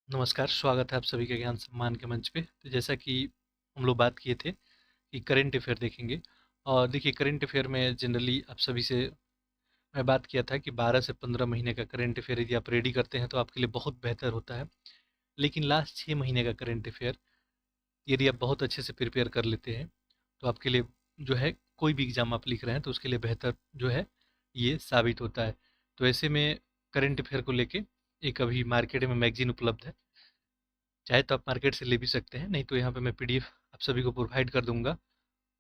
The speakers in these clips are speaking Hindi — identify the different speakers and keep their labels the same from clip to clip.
Speaker 1: नमस्कार, स्वागत है आप सभी के ज्ञान सम्मान के मंच पे। तो जैसा कि हम लोग बात किए थे कि करंट अफेयर देखेंगे। और देखिए, करंट अफेयर में जनरली आप सभी से मैं बात किया था कि 12 से 15 महीने का करंट अफेयर यदि आप रेडी करते हैं तो आपके लिए बहुत बेहतर होता है। लेकिन लास्ट 6 महीने का करंट अफेयर यदि आप बहुत अच्छे से प्रिपेयर कर लेते हैं तो आपके लिए जो है, कोई भी एग्ज़ाम आप लिख रहे हैं तो उसके लिए बेहतर जो है ये साबित होता है। तो ऐसे में करंट अफेयर को लेके एक अभी मार्केट में मैगजीन उपलब्ध है। चाहे तो आप मार्केट से ले भी सकते हैं, नहीं तो यहाँ पे मैं पीडीएफ आप सभी को प्रोवाइड कर दूंगा।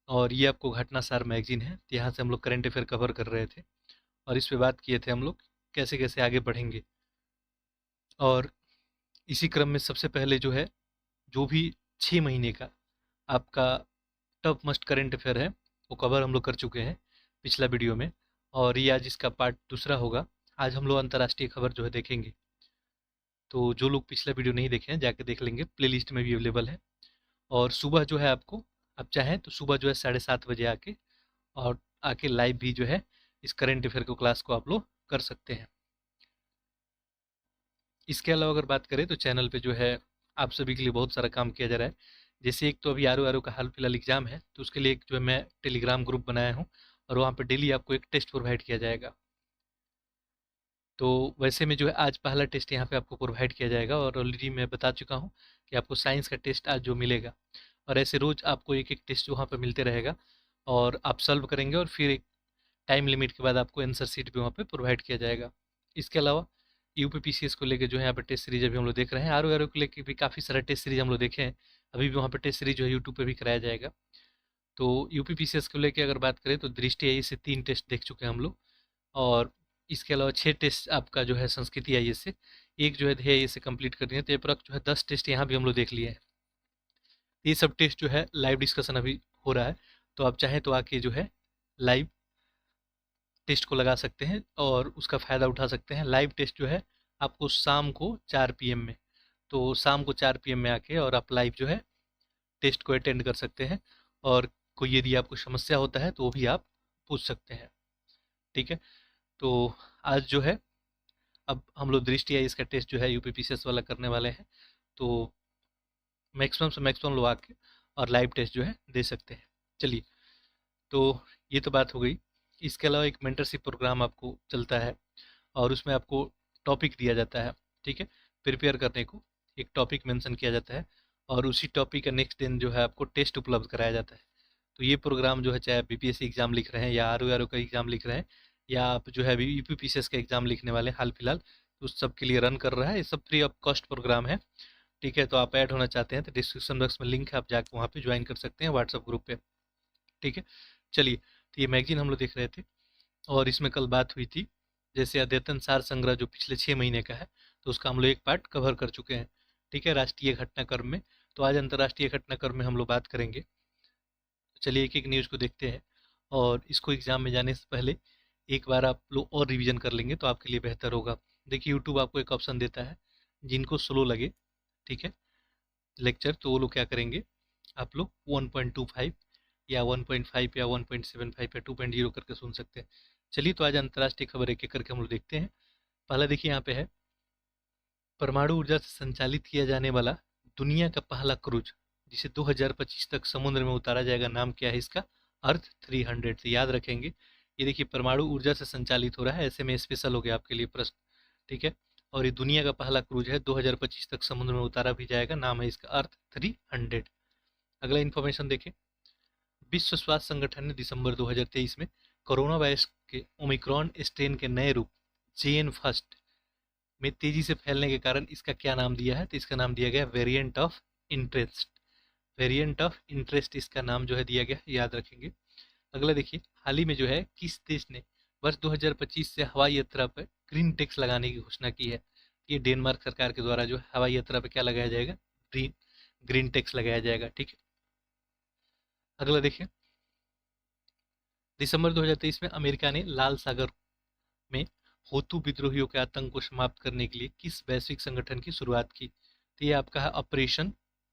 Speaker 1: और ये आपको घटनासार मैगजीन है, तो यहाँ से हम लोग करंट अफेयर कवर कर रहे थे और इस पे बात किए थे हम लोग कैसे कैसे आगे बढ़ेंगे। और इसी क्रम में सबसे पहले जो है, जो भी 6 महीने का आपका टॉप मस्ट करंट अफेयर है वो कवर हम लोग कर चुके हैं पिछला वीडियो में। और ये आज इसका पार्ट दूसरा होगा। आज हम लोग अंतर्राष्ट्रीय खबर जो है देखेंगे। तो जो लोग पिछला वीडियो नहीं देखे हैं जाके देख लेंगे, प्लेलिस्ट में भी अवेलेबल है। और सुबह जो है आपको, आप चाहें तो सुबह जो है 7:30 बजे आके और आके लाइव भी जो है इस करंट अफेयर को क्लास को आप लोग कर सकते हैं। इसके अलावा अगर बात करें तो चैनल पे जो है आप सभी के लिए बहुत सारा काम किया जा रहा है। जैसे एक तो अभी आर ओ का हाल फिलहाल एग्जाम है, तो उसके लिए एक जो है मैं टेलीग्राम ग्रुप बनाया हूँ और वहाँ पर डेली आपको एक टेस्ट प्रोवाइड किया जाएगा। तो वैसे में जो है आज पहला टेस्ट यहाँ पे आपको प्रोवाइड किया जाएगा और ऑलरेडी मैं बता चुका हूँ कि आपको साइंस का टेस्ट आज जो मिलेगा। और ऐसे रोज आपको एक एक टेस्ट वहाँ पे मिलते रहेगा और आप सॉल्व करेंगे और फिर एक टाइम लिमिट के बाद आपको आंसर शीट भी वहाँ पे प्रोवाइड किया जाएगा। इसके अलावा यूपी पीसीएस को लेकर जो है यहाँ पे टेस्ट सीरीज अभी हम लोग देख रहे हैं। आर को लेकर भी काफ़ी सारा टेस्ट सीरीज हम लोग देखे हैं। अभी भी वहाँ पे टेस्ट सीरीज जो है यूट्यूब पे भी कराया जाएगा। तो यूपी पीसीएस को लेकर अगर बात करें तो दृष्टि आई से 3 टेस्ट देख चुके हैं हम लोग। और इसके अलावा 6 टेस्ट आपका जो है संस्कृति आई से, एक जो है ध्येय से कंप्लीट करनी है। तो अप्रॉक्स जो है 10 टेस्ट यहाँ भी हम लोग देख लिए हैं। ये सब टेस्ट जो है लाइव डिस्कशन अभी हो रहा है, तो आप चाहें तो आके जो है लाइव टेस्ट को लगा सकते हैं और उसका फ़ायदा उठा सकते हैं। लाइव टेस्ट जो है आपको शाम को 4 PM में, तो शाम को 4 PM में आके और आप लाइव जो है टेस्ट को अटेंड कर सकते हैं। और कोई यदि आपको समस्या होता है तो वो भी आप पूछ सकते हैं। ठीक है। तो आज जो है, अब हम लोग दृष्टि आई इसका टेस्ट जो है यूपी पीसीएस वाला करने वाले हैं। तो मैक्सिमम से मैक्सिमम लोग आके और लाइव टेस्ट जो है दे सकते हैं। चलिए, तो ये तो बात हो गई। इसके अलावा एक मेंटरशिप प्रोग्राम आपको चलता है और उसमें आपको टॉपिक दिया जाता है। ठीक है। प्रिपेयर करने को एक टॉपिक मेंशन किया जाता है और उसी टॉपिक का नेक्स्ट दिन जो है आपको टेस्ट उपलब्ध कराया जाता है। तो ये प्रोग्राम जो है, चाहे आप बीपीएससी एग्जाम लिख रहे हैं या आर का एग्जाम लिख रहे हैं या आप जो है अभी यूपीपीसीएस का एग्जाम लिखने वाले हैं हाल फिलहाल, तो उस सब के लिए रन कर रहा है। ये सब फ्री ऑफ कॉस्ट प्रोग्राम है। ठीक है। तो आप ऐड होना चाहते हैं तो डिस्क्रिप्शन बॉक्स में लिंक है, आप जाकर वहाँ पे ज्वाइन कर सकते हैं व्हाट्सएप ग्रुप पे। ठीक है। चलिए, तो ये मैगजीन हम लोग देख रहे थे और इसमें कल बात हुई थी जैसे अद्यतन सार संग्रह जो पिछले 6 महीने का है, तो उसका हम लोग एक पार्ट कवर कर चुके हैं। ठीक है, राष्ट्रीय घटनाक्रम में। तो आज अंतर्राष्ट्रीय घटनाक्रम में हम लोग बात करेंगे। तो चलिए एक एक न्यूज़ को देखते हैं और इसको एग्जाम में जाने से पहले एक बार आप लोग और रिवीजन कर लेंगे तो आपके लिए बेहतर होगा। देखिए, यूट्यूब आपको एक ऑप्शन देता है, जिनको स्लो लगे, ठीक है, लेक्चर, तो वो लोग क्या करेंगे, आप लोग 1.25 या 1.5 या 1.75 या 2.0 करके सुन सकते हैं। चलिए, तो आज अंतर्राष्ट्रीय खबर एक एक करके हम लोग देखते हैं। पहला देखिए यहाँ पे है, परमाणु ऊर्जा से संचालित किया जाने वाला दुनिया का पहला क्रूज जिसे 2025 तक समुद्र में उतारा जाएगा, नाम क्या है इसका? अर्थ 300। से याद रखेंगे, ये देखिए परमाणु ऊर्जा से संचालित हो रहा है, ऐसे में स्पेशल हो गया आपके लिए प्रश्न। ठीक है। और ये दुनिया का पहला क्रूज है, 2025 तक समुद्र में उतारा भी जाएगा, नाम है इसका अर्थ 300। अगला इन्फॉर्मेशन देखें, विश्व स्वास्थ्य संगठन ने दिसंबर 2023 में कोरोना वायरस के ओमिक्रॉन स्ट्रेन के नए रूप जेएन फर्स्ट में तेजी से फैलने के कारण इसका क्या नाम दिया है? तो इसका नाम दिया गया variant of interest. Variant of interest इसका नाम जो है दिया गया, याद रखेंगे। अगला देखिए, हाल ही में जो है किस देश ने वर्ष 2025 से हवाई यात्रा पर ग्रीन टैक्स लगाने की घोषणा की है? ये डेनमार्क सरकार के द्वारा जो है हवाई यात्रा पर क्या लगाया जाएगा? ग्रीन ग्रीन टैक्स लगाया जाएगा। ठीक है। अगला देखिए, दिसंबर 2023 में अमेरिका ने लाल सागर में होतू विद्रोहियों के आतंक को समाप्त करने के लिए किस वैश्विक संगठन की शुरुआत की? तो ये आपका है ऑपरेशन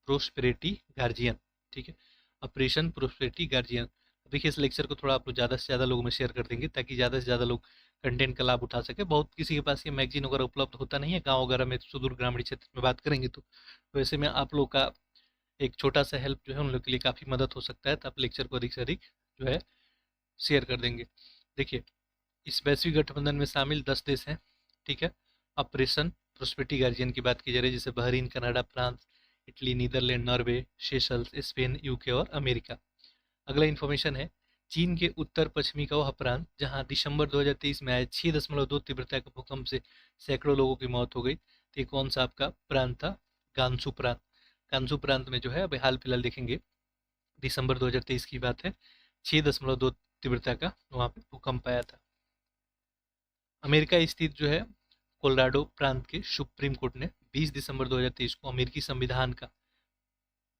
Speaker 1: प्रोस्पेरिटी गार्जियन। ठीक है, ऑपरेशन प्रोस्पेरिटी गार्जियन। देखिए इस लेक्चर को थोड़ा आप लोग ज़्यादा से ज़्यादा लोगों में शेयर कर देंगे ताकि ज़्यादा से ज़्यादा लोग कंटेंट का लाभ उठा सके। बहुत किसी के पास ये मैगजीन वगैरह उपलब्ध होता नहीं है गाँव वगैरह में, सुदूर ग्रामीण क्षेत्र में बात करेंगे तो ऐसे में आप लोग का एक छोटा सा हेल्प जो है उन लोग के लिए काफ़ी मदद हो सकता है, तो आप लेक्चर को अधिक से अधिक जो है शेयर कर देंगे। देखिए इस वैश्विक गठबंधन में शामिल 10 देश हैं, ठीक है। ऑपरेशन प्रोस्पेरिटी गार्जियन की बात की जा रही है, जैसे Bahrain, Canada, France, Italy, Netherland, Norway, Seychelles, Spain, UK और अमेरिका। अगला इन्फॉर्मेशन है चीन के उत्तर पश्चिमी का वह प्रांत जहां दिसंबर 2023 में आए 6.2 तीव्रता के भूकंप से सैकड़ों लोगों की मौत हो गई। तो ये कौन सा आपका प्रांत था? गांसू प्रांत। गांसू प्रांत में जो है अभी हाल फिलहाल देखेंगे दिसंबर 2023 की बात है, 6.2 तीव्रता का वहाँ पे भूकंप आया था। अमेरिका स्थित जो है कोलोराडो प्रांत के सुप्रीम कोर्ट ने 20 दिसंबर 2023 को अमेरिकी संविधान का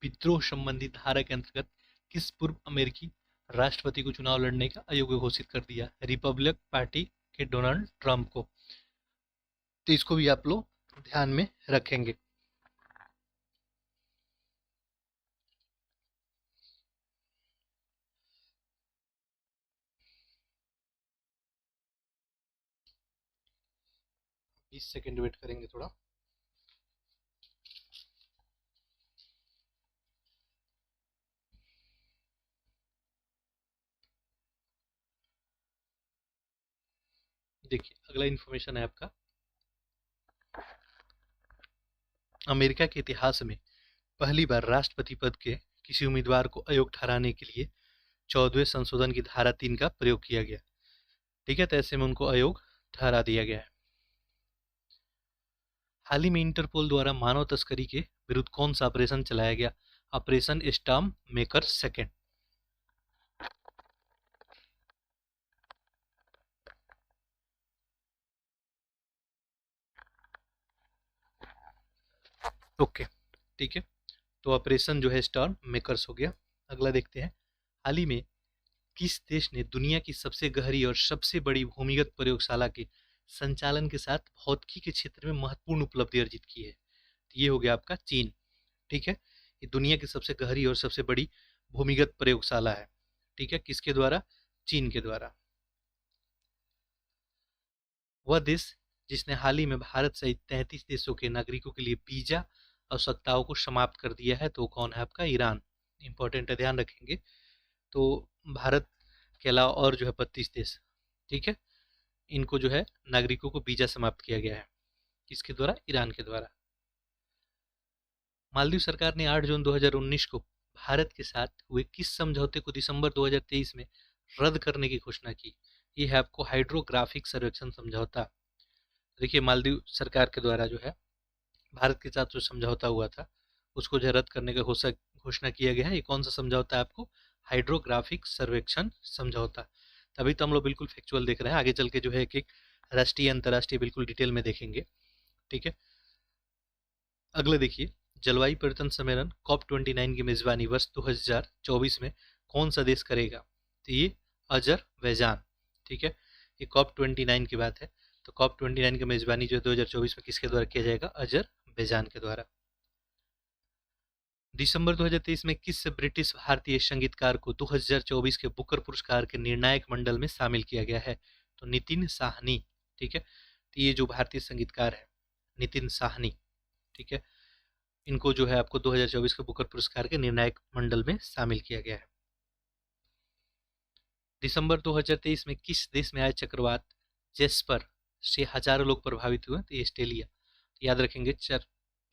Speaker 1: विद्रोह संबंधी धारा के अंतर्गत किस पूर्व अमेरिकी राष्ट्रपति को चुनाव लड़ने का अयोग्य घोषित कर दिया? रिपब्लिक पार्टी के डोनाल्ड ट्रंप को। तो इसको भी आप लोग ध्यान में रखेंगे। बीस सेकेंड वेट करेंगे थोड़ा। देखिए अगला इन्फॉर्मेशन है आपका अमेरिका के इतिहास में पहली बार राष्ट्रपति पद के किसी उम्मीदवार को अयोग्य ठहराने के लिए 14वें संशोधन की धारा 3 का प्रयोग किया गया, ठीक है। तो ऐसे में उनको अयोग्य ठहरा दिया गया है। हाल ही में इंटरपोल द्वारा मानव तस्करी के विरुद्ध कौन सा ऑपरेशन चलाया गया? Operation storm maker second. Okay, ठीक है। तो ऑपरेशन जो है स्टॉर्म मेकर्स हो गया। अगला देखते हैं हाल ही में किस देश ने दुनिया की सबसे गहरी और सबसे बड़ी भूमिगत प्रयोगशाला के संचालन के साथ भौतिकी के क्षेत्र में महत्वपूर्ण उपलब्धि अर्जित की है? तो ये हो गया आपका चीन, ठीक है। ये दुनिया की सबसे गहरी और सबसे बड़ी भूमिगत प्रयोगशाला है, ठीक है। किसके द्वारा? चीन के द्वारा। वह देश जिसने हाल ही में भारत सहित 33 देशों के नागरिकों के लिए वीजा आवश्यकताओं को समाप्त कर दिया है, तो कौन है आपका? ईरान। इंपॉर्टेंट है, ध्यान रखेंगे। तो भारत के अलावा और जो है 32 देश, ठीक है, इनको जो है नागरिकों को वीजा समाप्त किया गया है। किसके द्वारा? ईरान के द्वारा। मालदीव सरकार ने 8 जून 2019 को भारत के साथ हुए किस समझौते को दिसंबर 2023 में रद्द करने की घोषणा की? ये है आपको हाइड्रोग्राफिक सर्वेक्षण समझौता। देखिए मालदीव सरकार के द्वारा जो है भारत के साथ जो समझौता हुआ था उसको जो रद्द करने का घोषणा किया गया है। ये कौन सा समझौता है आपको? हाइड्रोग्राफिक सर्वेक्षण समझौता। तभी तो हम लोग बिल्कुल फैक्चुअल देख रहे हैं, आगे चल के जो है एक एक राष्ट्रीय अंतर्राष्ट्रीय बिल्कुल डिटेल में देखेंगे, ठीक है। अगले देखिए जलवायु परिवर्तन सम्मेलन COP29 की मेजबानी वर्ष 2024 में कौन सा देश करेगा? तो ये अजरबैजान, ठीक है। ये COP29 की बात है, तो COP29 की मेजबानी जो 2024 में किसके द्वारा किया जाएगा? अजरबैजान के द्वारा। दिसंबर 2023 में किस ब्रिटिश भारतीय संगीतकार को 2024 के बुकर पुरस्कार के निर्णायक मंडल में शामिल किया गया है? तो नितिन साहनी, ठीक है। तो ये जो भारतीय संगीतकार है नितिन साहनी, ठीक है, इनको जो है आपको 2024 के बुकर पुरस्कार के निर्णायक मंडल में शामिल किया गया है। दिसंबर 2023 में किस देश में आए चक्रवात जेस्पर से हजारों लोग प्रभावित हुए? तो ये ऑस्ट्रेलिया। तो याद रखेंगे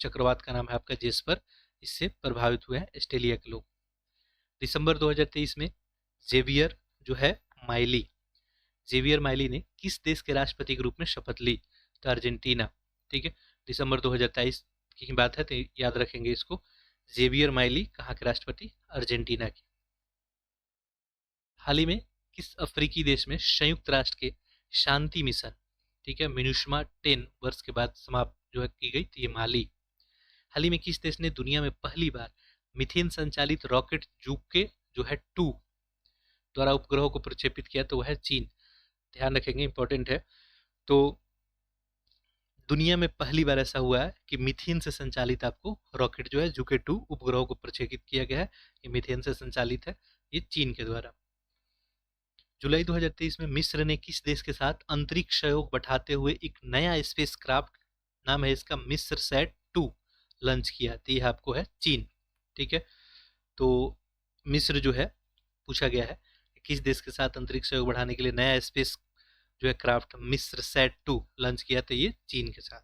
Speaker 1: चक्रवात का नाम है आपका जेस्पर, इससे प्रभावित हुए हैं ऑस्ट्रेलिया के लोग। दिसंबर 2023 में जेवियर जो है माइली, जेवियर माइली ने किस देश के राष्ट्रपति के रूप में शपथ ली? तो अर्जेंटीना, ठीक है। दिसंबर 2023 की बात है, तो याद रखेंगे इसको। जेवियर माइली कहाँ के राष्ट्रपति? अर्जेंटीना के। हाल ही में किस अफ्रीकी देश में संयुक्त राष्ट्र के शांति मिशन, ठीक है, मिनुस्मा 10 वर्ष के बाद समाप्त जो है की गई? तो ये माली। हाल ही में किस देश ने दुनिया में पहली बार मीथेन संचालित रॉकेट जुके जो है 2 द्वारा उपग्रहों को प्रक्षेपित किया? तो वह है चीन। ध्यान रखेंगे, इंपॉर्टेंट है। तो दुनिया में पहली बार ऐसा हुआ है कि मीथेन से संचालित आपको रॉकेट जो है जुके 2 उपग्रहों को प्रक्षेपित किया गया है। ये मीथेन से संचालित है, ये चीन के द्वारा। जुलाई 2023 में मिस्र ने किस देश के साथ अंतरिक्ष सहयोग बढ़ाते हुए एक नया स्पेस क्राफ्ट, नाम है इसका मिस्र सैट 2, लॉन्च किया? तो यह आपको है चीन। ठीक है, तो मिस्र जो है पूछा गया है किस देश के साथ अंतरिक्ष सहयोग बढ़ाने के लिए नया स्पेस जो है क्राफ्ट मिस्र सैट 2 लॉन्च किया? तो ये चीन के साथ।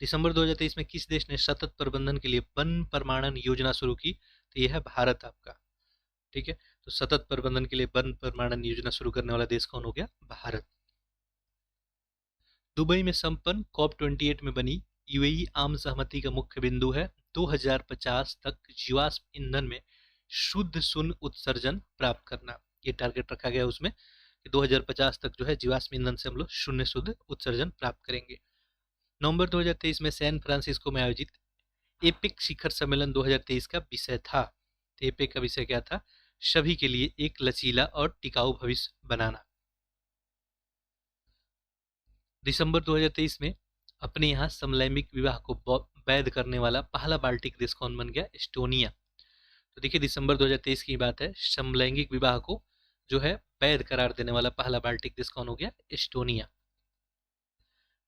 Speaker 1: दिसंबर 2023 में किस देश ने सतत प्रबंधन के लिए वन प्रमाणन योजना शुरू की? तो यह है भारत आपका। ठीक है, तो सतत प्रबंधन के लिए वन प्रमाणन योजना शुरू करने वाला देश कौन हो गया? भारत। दुबई में संपन्न COP28 में बनी यूएई आम सहमति का मुख्य बिंदु है 2050 तक जीवाश्म ईंधन में शुद्ध शून्य उत्सर्जन प्राप्त करना। ये टारगेट रखा गया उसमें कि 2050 तक जो है जीवाश्म ईंधन से हम लोग शून्य शुद्ध उत्सर्जन प्राप्त करेंगे। नवंबर 2023 में सैन फ्रांसिस्को में आयोजित एपेक शिखर सम्मेलन 2023 का विषय था। तो एपेक का विषय क्या था? सभी के लिए एक लचीला और टिकाऊ भविष्य बनाना। दिसंबर 2023 में अपने यहाँ समलैंगिक विवाह को वैध करने वाला पहला बाल्टिक देश कौन बन गया? एस्टोनिया। तो देखिए दिसंबर 2023 की बात है, समलैंगिक विवाह को जो है वैध करार देने वाला पहला बाल्टिक देश कौन हो गया? एस्टोनिया।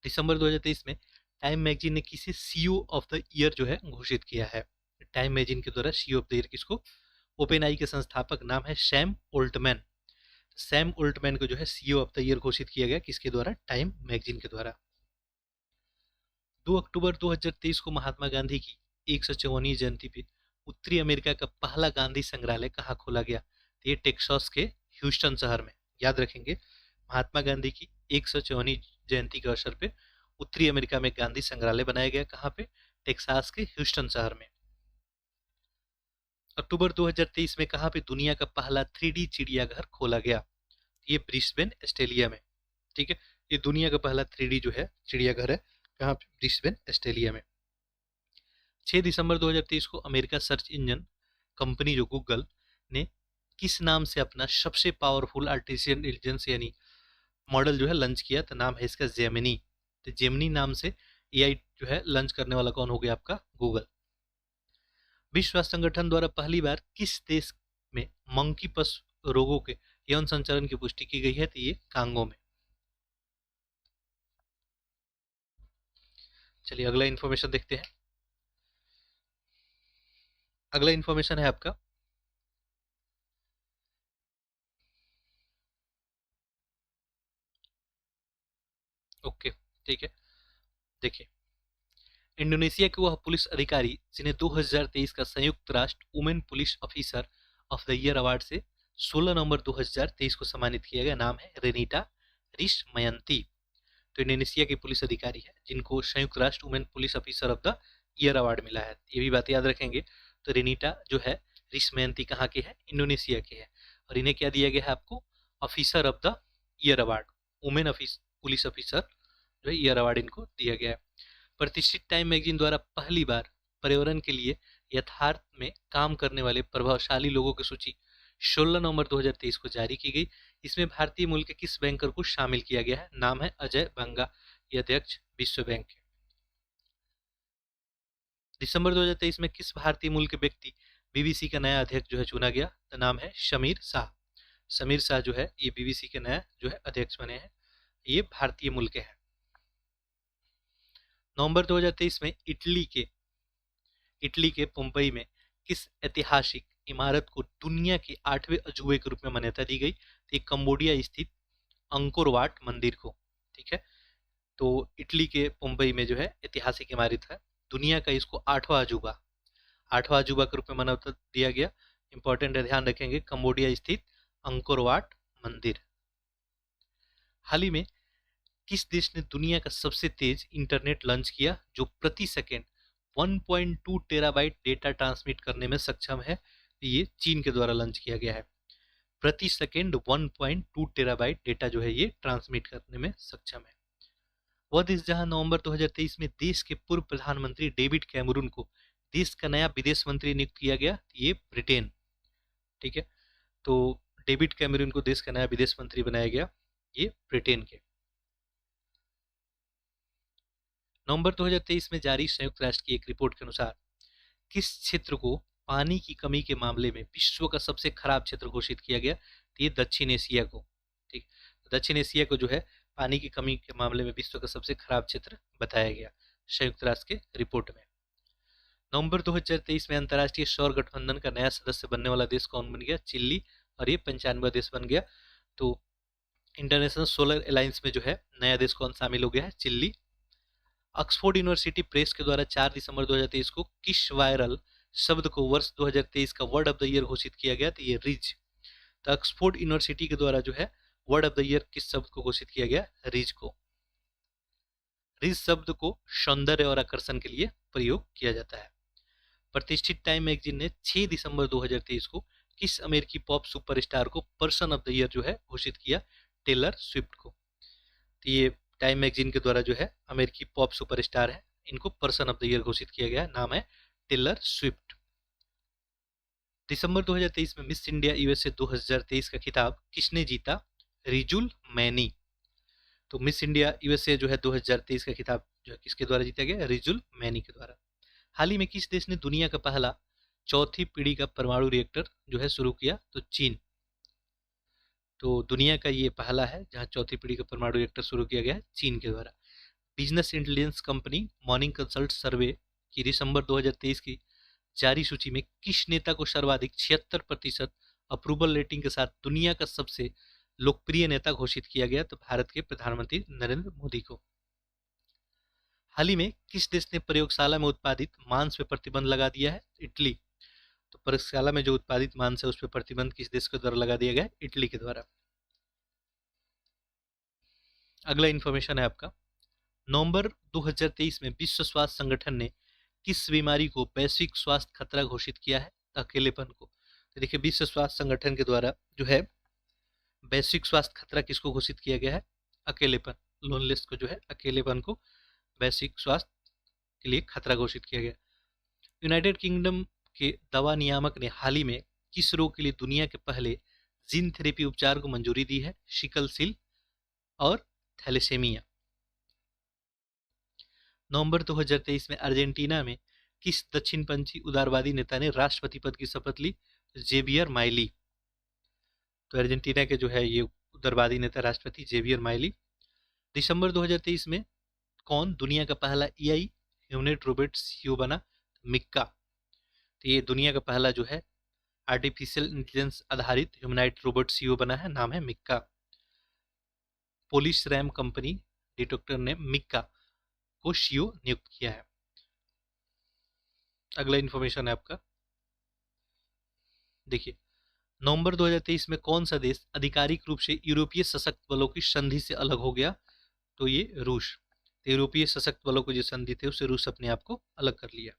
Speaker 1: दिसंबर 2023 में टाइम मैगजीन ने किसे सीईओ ऑफ द ईयर जो है घोषित किया है? टाइम मैगजीन के द्वारा सीईओ ऑफ द ईयर किसको? ओपन आई के संस्थापक, नाम है सैम ओल्टमैन। सैम ओल्टमैन को जो है सीईओ ऑफ द ईयर घोषित किया गया, किसके द्वारा? टाइम मैगजीन के द्वारा। 2 अक्टूबर 2023 को महात्मा गांधी की 154वीं जयंती पे उत्तरी अमेरिका का पहला गांधी संग्रहालय कहाँ खोला गया? ये टेक्सास के ह्यूस्टन शहर में। याद रखेंगे, महात्मा गांधी की 154वीं जयंती के अवसर पे उत्तरी अमेरिका में गांधी संग्रहालय बनाया गया। कहाँ पे? टेक्सास के ह्यूस्टन शहर में। अक्टूबर 2023 में कहाँ पे दुनिया का पहला 3D चिड़ियाघर खोला गया? ये ब्रिस्बेन, ऑस्ट्रेलिया में। ठीक है, ये दुनिया का पहला 3D जो है चिड़ियाघर है, कहाँ पे? ब्रिस्बेन, ऑस्ट्रेलिया में। 6 दिसंबर 2023 को अमेरिका सर्च इंजन कंपनी जो गूगल ने किस नाम से अपना सबसे पावरफुल आर्टिफिशियल इंटेलिजेंस यानी मॉडल जो है लॉन्च किया? तो नाम है इसका जेमिनी। तो जेमिनी नाम से एआई जो है लॉन्च करने वाला कौन हो गया? आपका गूगल। विश्व स्वास्थ्य संगठन द्वारा पहली बार किस देश में मंकी पक्ष रोगों के यौन संचालन की पुष्टि की गई है? तो ये कांगो में। चलिए अगला इन्फॉर्मेशन देखते हैं। अगला इन्फॉर्मेशन है आपका ओके। ठीक है, देखिए इंडोनेशिया के वह पुलिस अधिकारी जिन्हें 2023 का संयुक्त राष्ट्र women police officer of the year award से 16 नवंबर 2023 को सम्मानित किया गया, नाम है रेनिटा रिशमयंती। तो इंडोनेशिया के पुलिस अधिकारी है जिनको संयुक्त राष्ट्र women police officer of the year award मिला है। ये भी बात याद रखेंगे। तो रेनिटा जो है रिशमयंती कहाँ के है? इंडोनेशिया के है। और इन्हें क्या दिया गया है आपको? Officer of the year award, women police officer जो है ईयर अवार्ड इनको दिया गया है। प्रतिष्ठित टाइम मैगजीन द्वारा पहली बार पर्यावरण के लिए यथार्थ में काम करने वाले प्रभावशाली लोगों की सूची 16 नवंबर 2023 को जारी की गई। इसमें भारतीय मूल के किस बैंकर को शामिल किया गया है? नाम है अजय बंगा, ये अध्यक्ष विश्व बैंक के। दिसंबर 2023 में किस भारतीय मूल के व्यक्ति बीबीसी का नया अध्यक्ष जो है चुना गया? तो नाम है समीर शाह। समीर शाह जो है ये बीबीसी के नया जो है अध्यक्ष बने हैं, ये भारतीय मूल के हैं। नवंबर 2023 में इटली के पोम्पई में किस ऐतिहासिक इमारत को दुनिया के 8वें अजूबे के रूप में मान्यता दी गई? तो ये कंबोडिया स्थित अंकोर वाट मंदिर को। ठीक है, तो इटली के पोम्पई में जो है ऐतिहासिक इमारत है, दुनिया का इसको 8वां अजूबा के रूप में मान्यता दिया गया। इंपॉर्टेंट है, ध्यान रखेंगे, कंबोडिया स्थित अंकोर वाट मंदिर। हाल ही में किस देश ने दुनिया का सबसे तेज इंटरनेट लॉन्च किया जो प्रति सेकेंड 1.2 टेराबाइट डेटा ट्रांसमिट करने में सक्षम है? ये चीन के द्वारा लॉन्च किया गया है। प्रति सेकेंड 1.2 टेराबाइट डेटा जो है ये ट्रांसमिट करने में सक्षम है। वह देश जहां नवंबर 2023 में देश के पूर्व प्रधानमंत्री डेविड कैमरून को देश का नया विदेश मंत्री नियुक्त किया गया, ये ब्रिटेन। ठीक है, तो डेविड कैमरून को देश का नया विदेश मंत्री बनाया गया, ये ब्रिटेन के। नवंबर 2023 में जारी संयुक्त राष्ट्र की एक रिपोर्ट के अनुसार किस क्षेत्र को पानी की कमी के मामले में विश्व का सबसे खराब क्षेत्र घोषित किया गया? तो ये दक्षिण एशिया को, ठीक, दक्षिण एशिया को जो है पानी की कमी के मामले में विश्व का सबसे खराब क्षेत्र बताया गया संयुक्त राष्ट्र के रिपोर्ट में। नवंबर 2023 में अंतर्राष्ट्रीय सौर गठबंधन का नया सदस्य बनने वाला देश कौन बन गया? चिली, और ये 95वां देश बन गया। तो इंटरनेशनल सोलर अलायंस में जो है नया देश कौन शामिल हो गया है? चिली। ऑक्सफोर्ड यूनिवर्सिटी प्रेस के द्वारा 4 दिसंबर 2023 को किस वायरल शब्द को वर्ष 2023 का वर्ड ऑफ द ईयर घोषित किया गया? तो ये रिज। तो ऑक्सफोर्ड यूनिवर्सिटी के द्वारा जो है वर्ड ऑफ द ईयर किस शब्द को घोषित किया गया? रिज को। रिज शब्द को सौंदर्य और आकर्षण के लिए प्रयोग किया जाता है। प्रतिष्ठित टाइम मैगजीन ने 6 दिसंबर 2023 को किस अमेरिकी पॉप सुपरस्टार को पर्सन ऑफ द ईयर जो है घोषित किया? टेलर स्विफ्ट को। तो ये टाइम मैगजीन के द्वारा जो है अमेरिकी पॉप सुपरस्टार है, इनको पर्सन ऑफ द ईयर घोषित किया गया, नाम है टेलर स्विफ्ट। दिसंबर 2023 में मिस इंडिया यूएसए 2023 का खिताब किसने जीता? रिजुल मैनी। तो मिस इंडिया यूएसए जो है 2023 का खिताब जो है किसके द्वारा जीता गया? रिजुल मैनी के द्वारा। हाल ही में किस देश ने दुनिया का पहला चौथी पीढ़ी का परमाणु रिएक्टर जो है शुरू किया? तो चीन। तो दुनिया का ये पहला है जहां चौथी पीढ़ी का परमाणु रिएक्टर शुरू किया गया है चीन के द्वारा। Business intelligence company Morning Consult survey की दिसंबर 2023 की जारी सूची में किस नेता को सर्वाधिक 76% अप्रूवल रेटिंग के साथ दुनिया का सबसे लोकप्रिय नेता घोषित किया गया? तो भारत के प्रधानमंत्री नरेंद्र मोदी को। हाल ही में किस देश ने प्रयोगशाला में उत्पादित मांस पर प्रतिबंध लगा दिया है? इटली। तो प्रयोगशाला में जो उत्पादित मांस है उस पर प्रतिबंध किस देश के द्वारा लगा दिया गया? इटली के द्वारा। अगला इंफॉर्मेशन है आपका, नवंबर 2023 में विश्व स्वास्थ्य संगठन ने किस बीमारी को वैश्विक स्वास्थ्य खतरा घोषित किया है? अकेलेपन को। तो देखिए विश्व स्वास्थ्य संगठन के द्वारा जो है वैश्विक स्वास्थ्य खतरा किसको घोषित किया गया है? अकेलेपन, लोनलेस को जो है अकेलेपन को वैश्विक स्वास्थ्य के लिए खतरा घोषित किया गया। यूनाइटेड किंगडम के दवा नियामक ने हाल ही में किस रोग के लिए दुनिया के पहले जीन थेरेपी उपचार को मंजूरी दी है? सिकल सेल और थैलेसेमिया। नवंबर 2023 में अर्जेंटीना में किस दक्षिणपंथी उदारवादी नेता ने राष्ट्रपति पद की शपथ ली? Javier Milei. तो अर्जेंटीना के जो है ये उदारवादी नेता राष्ट्रपति जेवियर माइली। दिसंबर 2023 में कौन दुनिया का पहला एआई ह्यूमनॉइड रोबोट सीईओ बना? मिक्का। तो ये दुनिया का पहला जो है आर्टिफिशियल इंटेलिजेंस आधारित ह्यूमनॉइड रोबोट सीईओ बना है, नाम है Mika. Polish RAM company detector ने मिक्का को सीईओ नियुक्त किया है। अगला इंफॉर्मेशन है आपका, देखिए नवंबर 2023 में कौन सा देश आधिकारिक रूप से यूरोपीय सशक्त बलों की संधि से अलग हो गया? तो ये रूस। तो यूरोपीय सशक्त बलों को जो संधि थे उससे रूस अपने आप को अलग कर लिया।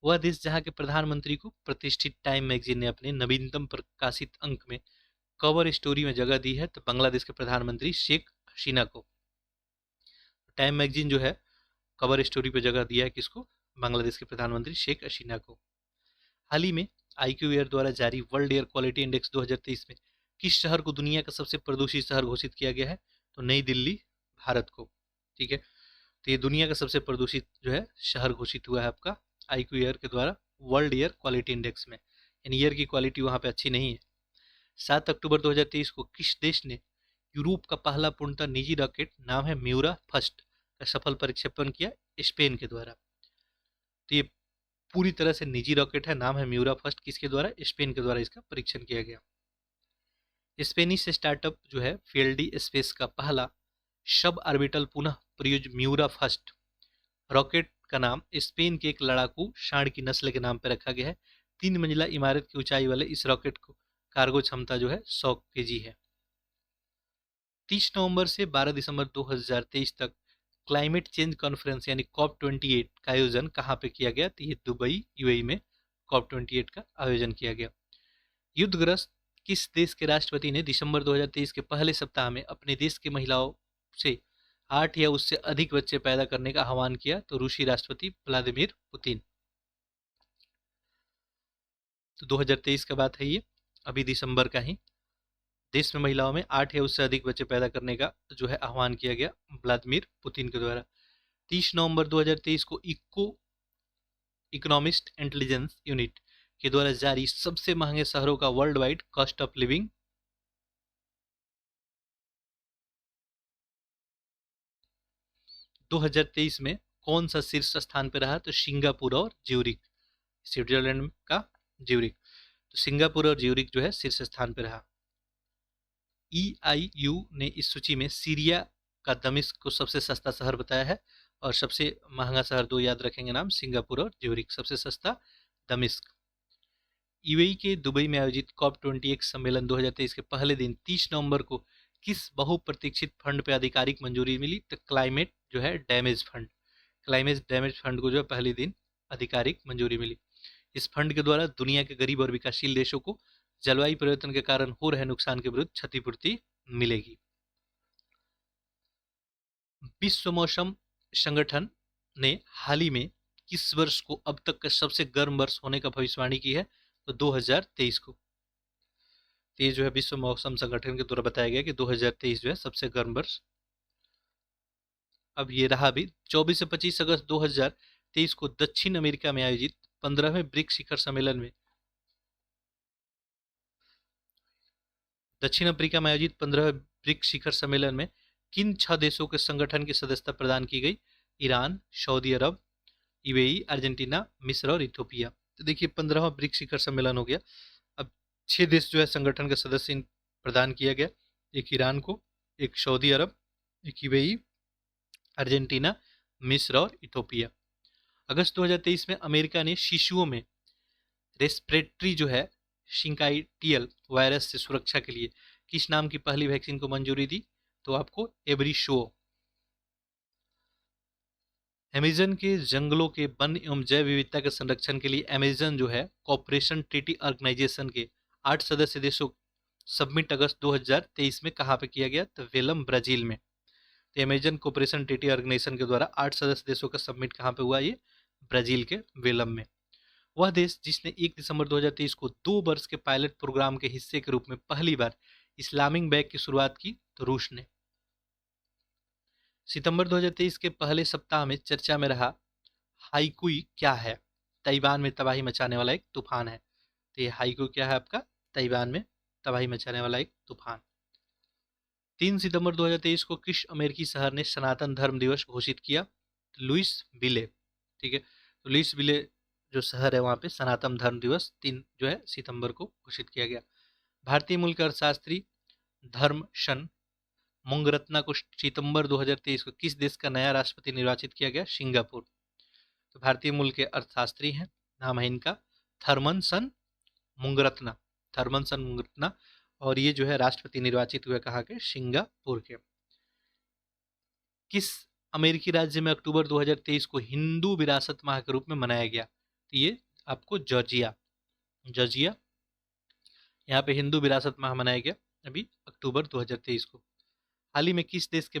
Speaker 1: वह देश जहां के प्रधानमंत्री को प्रतिष्ठित टाइम मैगजीन ने अपने नवीनतम प्रकाशित अंक में कवर स्टोरी में जगह दी है? तो बांग्लादेश के प्रधानमंत्री शेख हसीना को। टाइम मैगजीन जो है कवर स्टोरी पे जगह दिया है किसको? बांग्लादेश के प्रधानमंत्री शेख हसीना को। हाल ही में IQ एयर द्वारा जारी वर्ल्ड एयर क्वालिटी इंडेक्स 2023 में किस शहर को दुनिया का सबसे प्रदूषित शहर घोषित किया गया है? तो नई दिल्ली, भारत को। ठीक है, तो ये दुनिया का सबसे प्रदूषित जो है शहर घोषित हुआ है आपका IQ एयर के द्वारा वर्ल्ड एयर क्वालिटी इंडेक्स में, यानी एयर की क्वालिटी वहाँ पे अच्छी नहीं है। 7 अक्टूबर 2023 को किस देश ने यूरोप का पहला पूर्णतः निजी रॉकेट, नाम है म्यूरा फर्स्ट, का सफल प्रक्षेपण किया? स्पेन के द्वारा। तो ये पूरी तरह से निजी रॉकेट है, नाम है म्यूरा फर्स्ट, किसके द्वारा? स्पेन के द्वारा इसका परीक्षण किया गया। स्पेनिश स्टार्टअप जो है फील्डी स्पेस का पहला सब ऑर्बिटल पुनः प्रयुज म्यूरा फर्स्ट रॉकेट का नाम स्पेन के एक लड़ाकू सांड की नस्ल के नाम पर रखा गया है। 3 मंजिला इमारत की ऊंचाई वाले इस रॉकेट को कार्गो क्षमता जो है 100 kg है। 30 नवंबर से 12 दिसंबर 2023 तक क्लाइमेट चेंज कॉन्फ्रेंस यानी COP28 का आयोजन कहाँ पे किया गया? तो ये दुबई UAE में COP28 का आयोजन किया गया। युद्धग्रस्त किस देश के राष्ट्रपति ने दिसंबर 2023 के पहले सप्ताह में अपने देश की महिलाओं से 8 या उससे अधिक बच्चे पैदा करने का आह्वान किया? तो रूसी राष्ट्रपति व्लादिमीर पुतिन। तो 2023 का बात है ये, अभी दिसंबर का ही। देश में महिलाओं में 8 या उससे अधिक बच्चे पैदा करने का जो है आह्वान किया गया व्लादिमीर पुतिन के द्वारा। 30 नवंबर 2023 को इकोनॉमिस्ट इंटेलिजेंस यूनिट के द्वारा जारी सबसे महंगे शहरों का world wide cost of living 2023 में कौन सा शीर्ष स्थान पे रहा? तो सिंगापुर और ज्यूरिक, स्विट्जरलैंड का ज्यूरिक। तो सिंगापुर और ज्यूरिक जो है शीर्ष स्थान पे रहा। EIU ने इस सूची में सीरिया का दमिश्क को सबसे सस्ता शहर बताया है, और सबसे महंगा शहर दो याद रखेंगे नाम, सिंगापुर और ज्यूरिक। सबसे सस्ता दमिश्क। यूएई के दुबई में आयोजित COP21 सम्मेलन 2023 के पहले दिन 30 नवंबर को किस बहुप्रतीक्षित फंड पे आधिकारिक मंजूरी मिली? तो क्लाइमेट जो है damage fund, climate damage fund को जो है पहले दिन आधिकारिक मंजूरी मिली। इस फंड के द्वारा दुनिया के गरीब और विकासशील देशों को जलवायु परिवर्तन के कारण हो रहे नुकसान के विरुद्ध क्षतिपूर्ति मिलेगी। विश्व मौसम संगठन ने हाल ही में किस वर्ष को अब तक का सबसे गर्म वर्ष होने का भविष्यवाणी की है? तो 2023 को। तो ये जो है विश्व मौसम संगठन के द्वारा बताया गया कि 2023 जो है सबसे गर्म वर्ष। अब ये रहा भी 24 से 25 अगस्त 2023 को दक्षिण अमेरिका में आयोजित 15वें ब्रिक्स शिखर सम्मेलन में दक्षिण अफ्रीका में आयोजित 15वें ब्रिक्स शिखर सम्मेलन में किन 6 देशों के संगठन की सदस्यता प्रदान की गई? ईरान, सऊदी अरब, यूएई, अर्जेंटीना, मिस्र और इथोपिया। तो देखिए 15वां ब्रिक्स शिखर सम्मेलन हो गया। अब 6 देश जो है संगठन का सदस्य प्रदान किया गया, एक ईरान को, एक सऊदी अरब, एक यूएई, अर्जेंटीना, मिस्र और इथोपिया। अगस्त 2023 में अमेरिका ने शिशुओं में रेस्पिरेटरी जो है सिंकाइटियल वायरस से सुरक्षा के लिए किस नाम की पहली वैक्सीन को मंजूरी दी? तो आपको एवरीशो। अमेजन के जंगलों के वन एवं जैव विविधता के संरक्षण के लिए अमेजन जो है कॉपरेशन ट्रीटी ऑर्गेनाइजेशन के 8 सदस्य देशों सबमिट अगस्त 2023 में कहाँ पे किया गया? तो वेलम, ब्राजील में। तो अमेजन कॉपरेशन ट्रीटी ऑर्गेनाइजेशन के द्वारा 8 सदस्य देशों का सबमिट कहाँ पे हुआ? ये ब्राजील के वेलम में। वह देश जिसने 1 दिसंबर 2023 को 2 वर्ष के पायलट प्रोग्राम के हिस्से के रूप में पहली बार इस्लामिक बैंक की शुरुआत की? तो रूस ने। सितंबर 2023 के पहले सप्ताह में चर्चा में रहा हाइकुई क्या है? ताइवान में तबाही मचाने वाला एक तूफान है। तो ये हाइकुई क्या है आपका? ताइवान में तबाही मचाने वाला एक तूफान। 3 सितंबर 2023 को किस अमेरिकी शहर ने सनातन धर्म दिवस घोषित किया? तो लुइसविले। ठीक है, तो लुइसविले जो शहर है वहाँ पे सनातन धर्म दिवस 3 जो है सितंबर को घोषित किया गया। भारतीय मूल के अर्थशास्त्री धर्मशन मुंगरत्ना को सितंबर 2023 को किस देश का नया राष्ट्रपति निर्वाचित किया गया? सिंगापुर। तो भारतीय मूल के अर्थशास्त्री हैं, नाम है इनका थर्मनसन मुंगरत्ना, थर्मनसन मुंगरत्ना, और ये जो है राष्ट्रपति निर्वाचित हुए कहाँ के? सिंगापुर के। किस अमेरिकी राज्य में अक्टूबर 2023 को हिंदू विरासत माह के रूप में मनाया गया? तो ये आपको जॉर्जिया, जॉर्जिया, यहाँ पे हिंदू विरासत माह मनाया गया अभी अक्टूबर 2023 को। हाल ही में किस देश के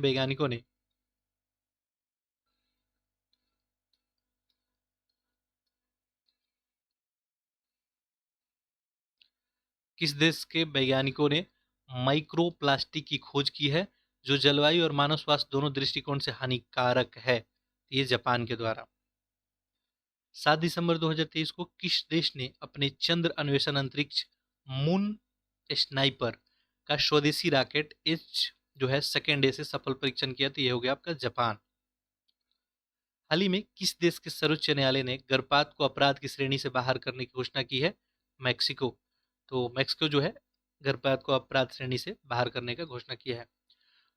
Speaker 1: वैज्ञानिकों ने माइक्रोप्लास्टिक की खोज की है जो जलवायु और मानव स्वास्थ्य दोनों दृष्टिकोण से हानिकारक है? ये जापान के द्वारा। 7 दिसंबर 2023 को किस देश ने अपने चंद्र अन्वेषण अंतरिक्ष मून स्नाइपर का स्वदेशी रॉकेट एच जो है सेकेंड डे से सफल परीक्षण किया? तो ये हो गया आपका जापान। हाल ही में किस देश के सर्वोच्च न्यायालय ने गर्भपात को अपराध की श्रेणी से बाहर करने की घोषणा की है? मैक्सिको। तो मैक्सिको जो है गर्भपात को अपराध श्रेणी से बाहर करने का घोषणा किया है।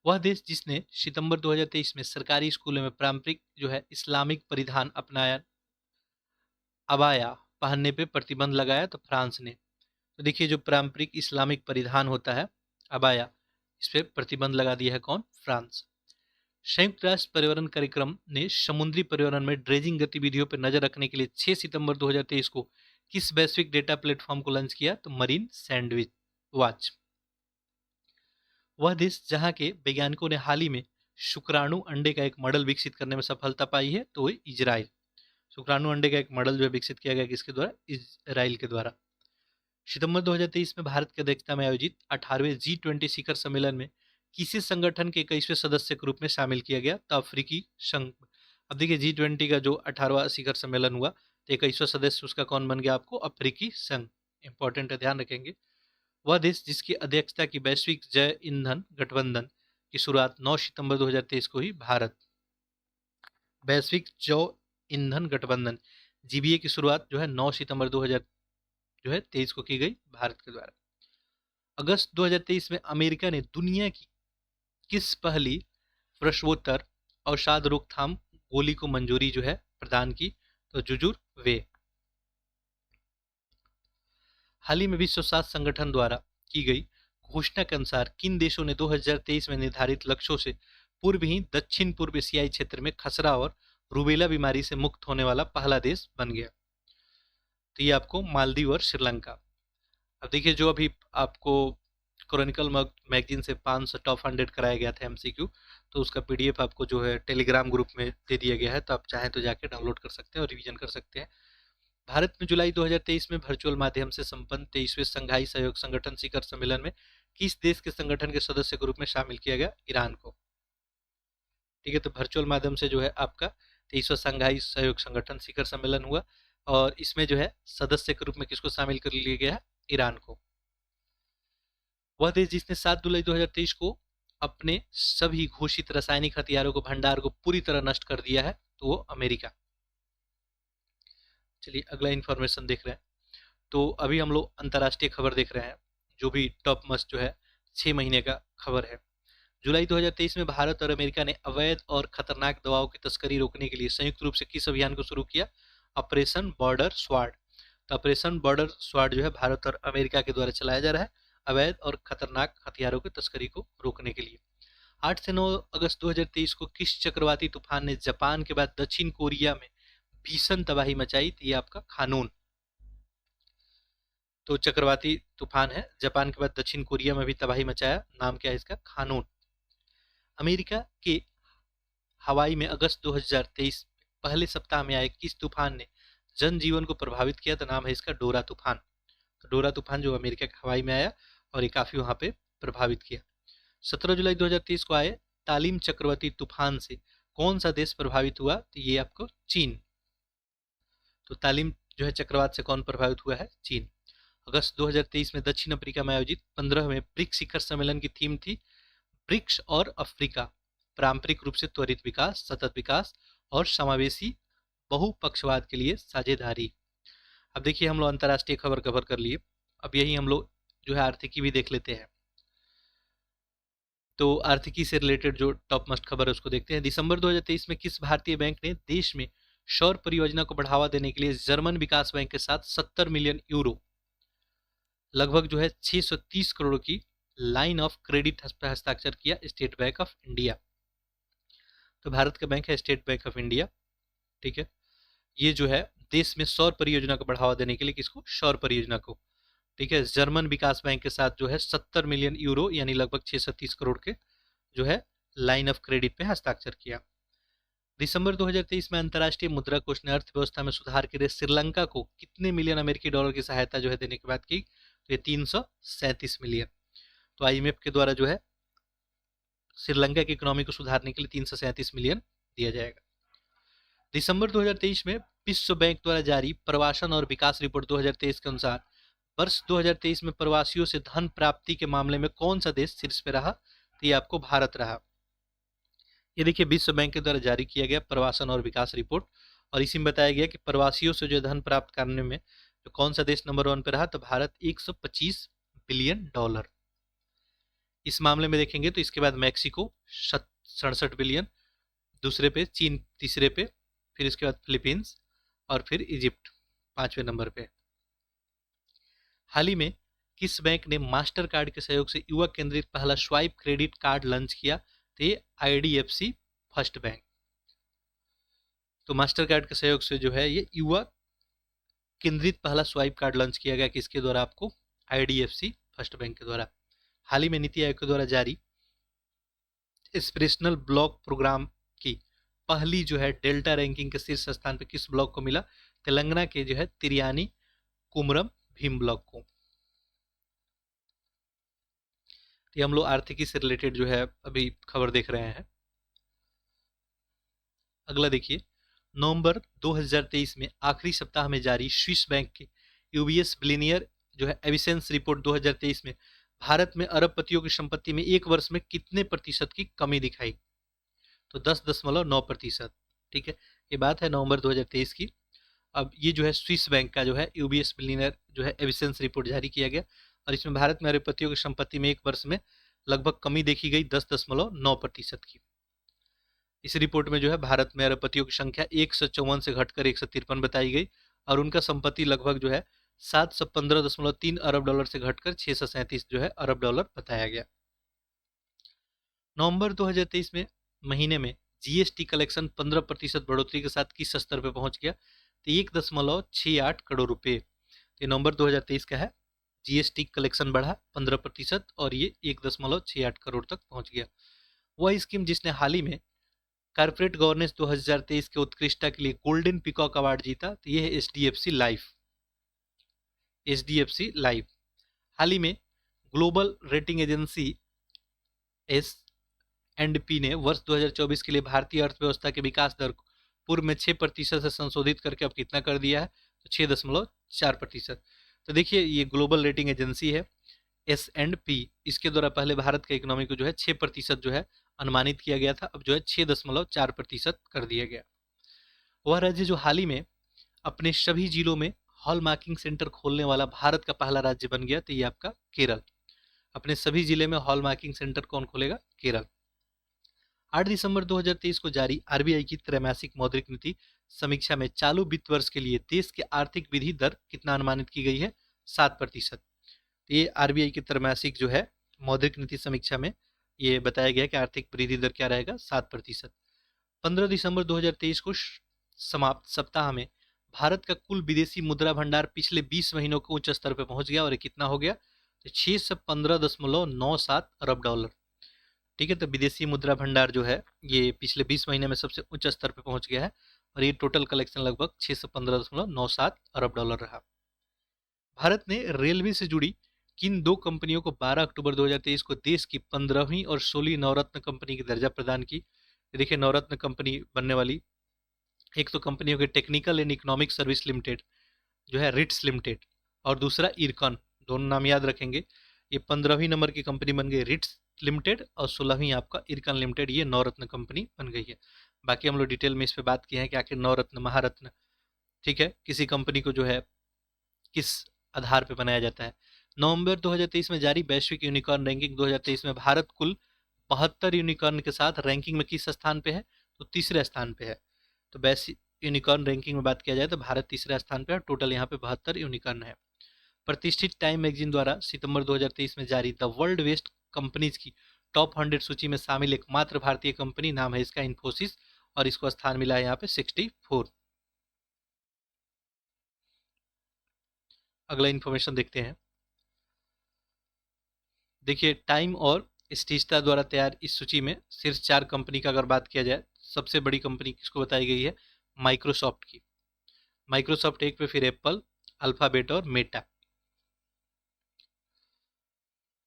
Speaker 1: वह देश जिसने सितंबर 2023 में सरकारी स्कूलों में पारंपरिक जो है इस्लामिक परिधान अपनाया, अबाया पहनने पे प्रतिबंध लगाया? तो फ्रांस ने। तो देखिए जो पारंपरिक इस्लामिक परिधान होता है अबाया, इस पर प्रतिबंध लगा दिया है कौन? फ्रांस। संयुक्त राष्ट्र पर्यावरण कार्यक्रम ने समुद्री पर्यावरण में ड्रेजिंग गतिविधियों पर नजर रखने के लिए 6 सितंबर 2023 को किस वैश्विक डेटा प्लेटफॉर्म को लॉन्च किया? तो मरीन सैंडविच वॉच। वह देश जहां के वैज्ञानिकों ने हाल ही में शुक्राणु अंडे का एक मॉडल विकसित करने में सफलता पाई है? तो इजराइल। शुक्राणु अंडे का एक मॉडल जो है विकसित किया गया किसके द्वारा? इजराइल के द्वारा। सितंबर 2023 में भारत की अध्यक्षता में आयोजित 18वें G20 शिखर सम्मेलन में किसी संगठन के 21वें सदस्य के रूप में शामिल किया गया? तो अफ्रीकी संघ। अब देखिए G20 का जो 18वां शिखर सम्मेलन हुआ तो 21वां सदस्य उसका कौन बन गया? आपको अफ्रीकी संघ। इंपॉर्टेंट है, ध्यान रखेंगे। वह देश जिसकी अध्यक्षता की वैश्विक जैव ईंधन गठबंधन की शुरुआत 9 सितंबर 2023 को हुई? भारत। वैश्विक जैव ईंधन गठबंधन जीबीए की शुरुआत जो है 9 सितंबर 2023 को की गई भारत के द्वारा। अगस्त 2023 में अमेरिका ने दुनिया की किस पहली प्रश्नोत्तर अवसाद रोकथाम गोली को मंजूरी जो है प्रदान की? तो जुजुरवे। हाल ही में विश्व स्वास्थ्य संगठन द्वारा की गई घोषणा के अनुसार किन देशों ने 2023 में निर्धारित लक्ष्यों से पूर्व ही दक्षिण पूर्व एशियाई क्षेत्र में खसरा और रूबेला बीमारी से मुक्त होने वाला पहला देश बन गया? तो ये आपको मालदीव और श्रीलंका। अब देखिए, जो अभी आपको क्रॉनिकल मैगजीन से 500 टॉप 100 कराया गया था एमसीक्यू, तो उसका पीडीएफ आपको जो है टेलीग्राम ग्रुप में दे दिया गया है, तो आप चाहें तो जाके डाउनलोड कर सकते हैं और रिवीजन कर सकते हैं। भारत में जुलाई 2023 में वर्चुअल माध्यम से संपन्न 23वें संघाई सहयोग संगठन शिखर सम्मेलन में किस देश के संगठन के सदस्य के रूप में शामिल किया गया? ईरान को। ठीक है, तो वर्चुअल माध्यम से जो है आपका 23वां संघाई सहयोग संगठन शिखर सम्मेलन हुआ और इसमें जो है सदस्य के रूप में किसको शामिल कर लिया गया है? ईरान को। वह देश जिसने 7 जुलाई 2023 को अपने सभी घोषित रासायनिक हथियारों को भंडार को पूरी तरह नष्ट कर दिया है, तो वो अमेरिका। चलिए अगला इंफॉर्मेशन देख रहे हैं। तो अभी हम लोग अंतर्राष्ट्रीय खबर देख रहे हैं, जो भी टॉप मोस्ट जो है 6 महीने का खबर है। जुलाई 2023 में भारत और अमेरिका ने अवैध और खतरनाक दवाओं की तस्करी रोकने के लिए संयुक्त रूप से किस अभियान को शुरू किया? Operation border स्वाड। तो ऑपरेशन बॉर्डर स्वाड जो है भारत और अमेरिका के द्वारा चलाया जा रहा है अवैध और खतरनाक हथियारों की तस्करी को रोकने के लिए। 8 से 9 अगस्त 2023 को किस चक्रवाती तूफान ने जापान के बाद दक्षिण कोरिया में भीषण तबाही मचाई? तो ये आपका खानून। तो चक्रवाती तूफान है, जापान के बाद दक्षिण कोरिया में भी तबाही मचाया। नाम क्या है इसका? खानून। अमेरिका के हवाई में अगस्त 2023 पहले सप्ताह में आए किस तूफान ने जनजीवन को प्रभावित किया? तो नाम है इसका डोरा तूफान। तो डोरा तूफान जो अमेरिका के हवाई में आया और ये काफी वहां पे प्रभावित किया। 17 जुलाई 2023 को आए तालीम चक्रवाती तूफान से कौन सा देश प्रभावित हुआ? तो ये आपको चीन। तो तालीम जो है चक्रवात से कौन प्रभावित हुआ है? चीन। अगस्त 2023 में दक्षिण अफ्रीका में आयोजित 15वें ब्रिक्स शिखर सम्मेलन की थीम थी ब्रिक्स और अफ्रीका, पारंपरिक रूप से त्वरित विकास, सतत विकास और समावेशी बहुपक्षवाद के लिए साझेदारी। अब देखिए, हम लोग अंतर्राष्ट्रीय खबर कवर कर लिए, अब यही हम लोग जो है आर्थिकी भी देख लेते हैं। तो आर्थिकी से रिलेटेड जो टॉप मोस्ट खबर है उसको देखते हैं। दिसंबर 2023 में किस भारतीय बैंक ने देश में सौर परियोजना को बढ़ावा देने के लिए जर्मन विकास बैंक के साथ 70 मिलियन यूरो, लगभग जो है 630 करोड़ की लाइन ऑफ क्रेडिट पर हस्ताक्षर किया? State bank of India. तो भारत का बैंक है स्टेट बैंक ऑफ इंडिया। ठीक है, ये जो है देश में सौर परियोजना को बढ़ावा देने के लिए, किसको? सौर परियोजना को। ठीक है, जर्मन विकास बैंक के साथ जो है 70 मिलियन यूरो यानी लगभग 630 करोड़ के जो है लाइन ऑफ क्रेडिट पे हस्ताक्षर किया। दिसंबर 2023 में अंतर्राष्ट्रीय मुद्रा कोष ने अर्थव्यवस्था में सुधार के लिए श्रीलंका को कितने मिलियन अमेरिकी डॉलर की सहायता जो है देने की बात की? तो ये 337 मिलियन। तो आईएमएफ के द्वारा जो है श्रीलंका की इकोनॉमी को सुधारने के लिए 337 मिलियन दिया जाएगा। दिसंबर 2023 में विश्व बैंक द्वारा जारी प्रवासन और विकास रिपोर्ट 2023 के अनुसार वर्ष 2023 में प्रवासियों से धन प्राप्ति के मामले में कौन सा देश शीर्ष पे रहा? तो ये आपको भारत रहा। ये देखिए, विश्व बैंक के द्वारा जारी किया गया प्रवासन और विकास रिपोर्ट, और इसी में बताया गया कि प्रवासियों से जो धन प्राप्त करने में तो कौन सा देश नंबर 1 पे रहा? तो भारत 125 बिलियन डॉलर। इस मामले में देखेंगे तो इसके बाद मैक्सिको 67 बिलियन, दूसरे पे चीन, तीसरे पे, फिर इसके बाद फिलीपींस और फिर इजिप्ट 5वें नंबर पे। हाल ही में किस बैंक ने मास्टर कार्ड के सहयोग से युवा केंद्रित पहला स्वाइप क्रेडिट कार्ड लॉन्च किया? तो ये आईडीएफसी फर्स्ट बैंक। तो मास्टर कार्ड के सहयोग से जो है ये युवा केंद्रित पहला स्वाइप कार्ड लॉन्च किया गया, किसके द्वारा? आपको आईडीएफसी फर्स्ट बैंक के द्वारा। हाल ही में नीति आयोग के द्वारा जारी एस्पिरेशनल ब्लॉक प्रोग्राम की पहली जो है डेल्टा रैंकिंग के शीर्ष स्थान पर किस ब्लॉक को मिला? तेलंगाना के जो है तिरियानी कुमरम भीम ब्लॉक को। ये हम लोग आर्थिकी से रिलेटेड जो है अभी खबर देख रहे हैं। अगला देखिए, नवंबर 2023 में आखिरी सप्ताह में जारी स्विस बैंक के यूबीएस बिलियनियर जो है एविसेंस रिपोर्ट 2023 में भारत में अरबपतियों की संपत्ति में एक वर्ष में कितने प्रतिशत की कमी दिखाई? तो 10.9%। ठीक है, ये बात है नवंबर 2023 की। अब ये जो है स्विस बैंक का जो है यूबीएस बिलियनर जो है एविडेंस रिपोर्ट जारी किया गया, और इसमें भारत में अरबपतियों की संपत्ति में एक वर्ष में लगभग कमी देखी गई 10.9% की। इस रिपोर्ट में जो है भारत में अरबपतियों की संख्या 154 से घटकर 153 बताई गई, और उनका संपत्ति लगभग जो है 715.3 अरब डॉलर से घटकर 637 जो है अरब डॉलर बताया गया। नवंबर 2023 में महीने में जीएसटी कलेक्शन 15% बढ़ोतरी के साथ किस स्तर पर पहुंच गया? तो 1.68 करोड़ रुपए। तो नवंबर 2023 का है, जीएसटी कलेक्शन बढ़ा 15% और ये 1.68 करोड़ तक पहुंच गया। वह स्कीम जिसने हाल ही में कॉर्पोरेट गवर्नेंस 2023 के उत्कृष्टता के लिए गोल्डन पीकॉक अवार्ड जीता, तो ये है एचडीएफसी लाइफ। एचडीएफसी लाइफ हाल ही में global rating agency S and P ने वर्ष 2024 के लिए भारतीय अर्थव्यवस्था के विकास दर को पूर्व में 6% से संशोधित करके अब कितना कर दिया है? तो 6.4%। तो देखिए, ये ग्लोबल रेटिंग एजेंसी है एस एंड पी, इसके द्वारा पहले भारत के इकोनॉमी को जो है 6% जो है अनुमानित किया गया था, अब जो है 6.4% कर दिया गया। वह राज्य जो हाल ही में अपने सभी जिलों में हॉल मार्किंग सेंटर खोलने वाला भारत का पहला राज्य बन गया, तो ये आपका केरल। अपने सभी जिले में हॉल मार्किंग सेंटर कौन खोलेगा? केरल। 8 दिसंबर 2023 को जारी आरबीआई की त्रैमासिक मौद्रिक नीति समीक्षा में चालू वित्त वर्ष के लिए देश की आर्थिक वृद्धि दर कितना अनुमानित की गई है? 7%। ये आरबीआई की त्रैमासिक जो है मौद्रिक नीति समीक्षा में ये बताया गया कि आर्थिक वृद्धि दर क्या रहेगा? 7%। 15 दिसंबर 2023 को समाप्त सप्ताह में भारत का कुल विदेशी मुद्रा भंडार पिछले 20 महीनों के उच्च स्तर पर पहुंच गया, और ये कितना हो गया? तो 615.97 अरब डॉलर। ठीक है, तो विदेशी मुद्रा भंडार जो है ये पिछले 20 महीने में सबसे उच्च स्तर पर पहुंच गया है, और ये टोटल कलेक्शन लगभग 615.97 अरब डॉलर रहा। भारत ने रेलवे से जुड़ी किन दो कंपनियों को 12 अक्टूबर 2023 को देश की 15वीं और 16वीं नवरत्न कंपनी की दर्जा प्रदान की? देखिए, नवरत्न कंपनी बनने वाली एक तो कंपनी होगी technical and economic service limited जो है रिट्स लिमिटेड, और दूसरा इरकॉन। दोनों नाम याद रखेंगे। ये 15वीं नंबर की कंपनी बन गई रिट्स लिमिटेड, और 16वीं आपका इरकॉन लिमिटेड, ये नवरत्न कंपनी बन गई है। बाकी हम लोग डिटेल में इस पे बात किए हैं कि आखिर नवरत्न महारत्न, ठीक है, किसी कंपनी को जो है किस आधार पर बनाया जाता है। नवंबर 2023 में जारी वैश्विक यूनिकॉर्न रैंकिंग 2023 में भारत कुल 72 यूनिकॉर्न के साथ रैंकिंग में किस स्थान पे है? तो तीसरे स्थान पे है। तो वैश्विक यूनिकॉर्न रैंकिंग में बात किया जाए तो भारत तीसरे स्थान पे है, टोटल यहाँ पे 72 यूनिकॉर्न है। प्रतिष्ठित टाइम मैगजीन द्वारा सितंबर 2023 में जारी द वर्ल्ड बेस्ट कंपनीज की टॉप 100 सूची में शामिल एकमात्र भारतीय कंपनी, नाम है इसका इन्फोसिस, और इसको स्थान मिला है यहाँ पे 64। अगला इन्फॉर्मेशन देखते हैं। देखिए, टाइम और स्टीस्टा द्वारा तैयार इस सूची में शीर्ष 4 कंपनी का अगर बात किया जाए, सबसे बड़ी कंपनी किसको बताई गई है? माइक्रोसॉफ्ट की। माइक्रोसॉफ्ट एक पे, फिर एप्पल, अल्फाबेट और मेटा,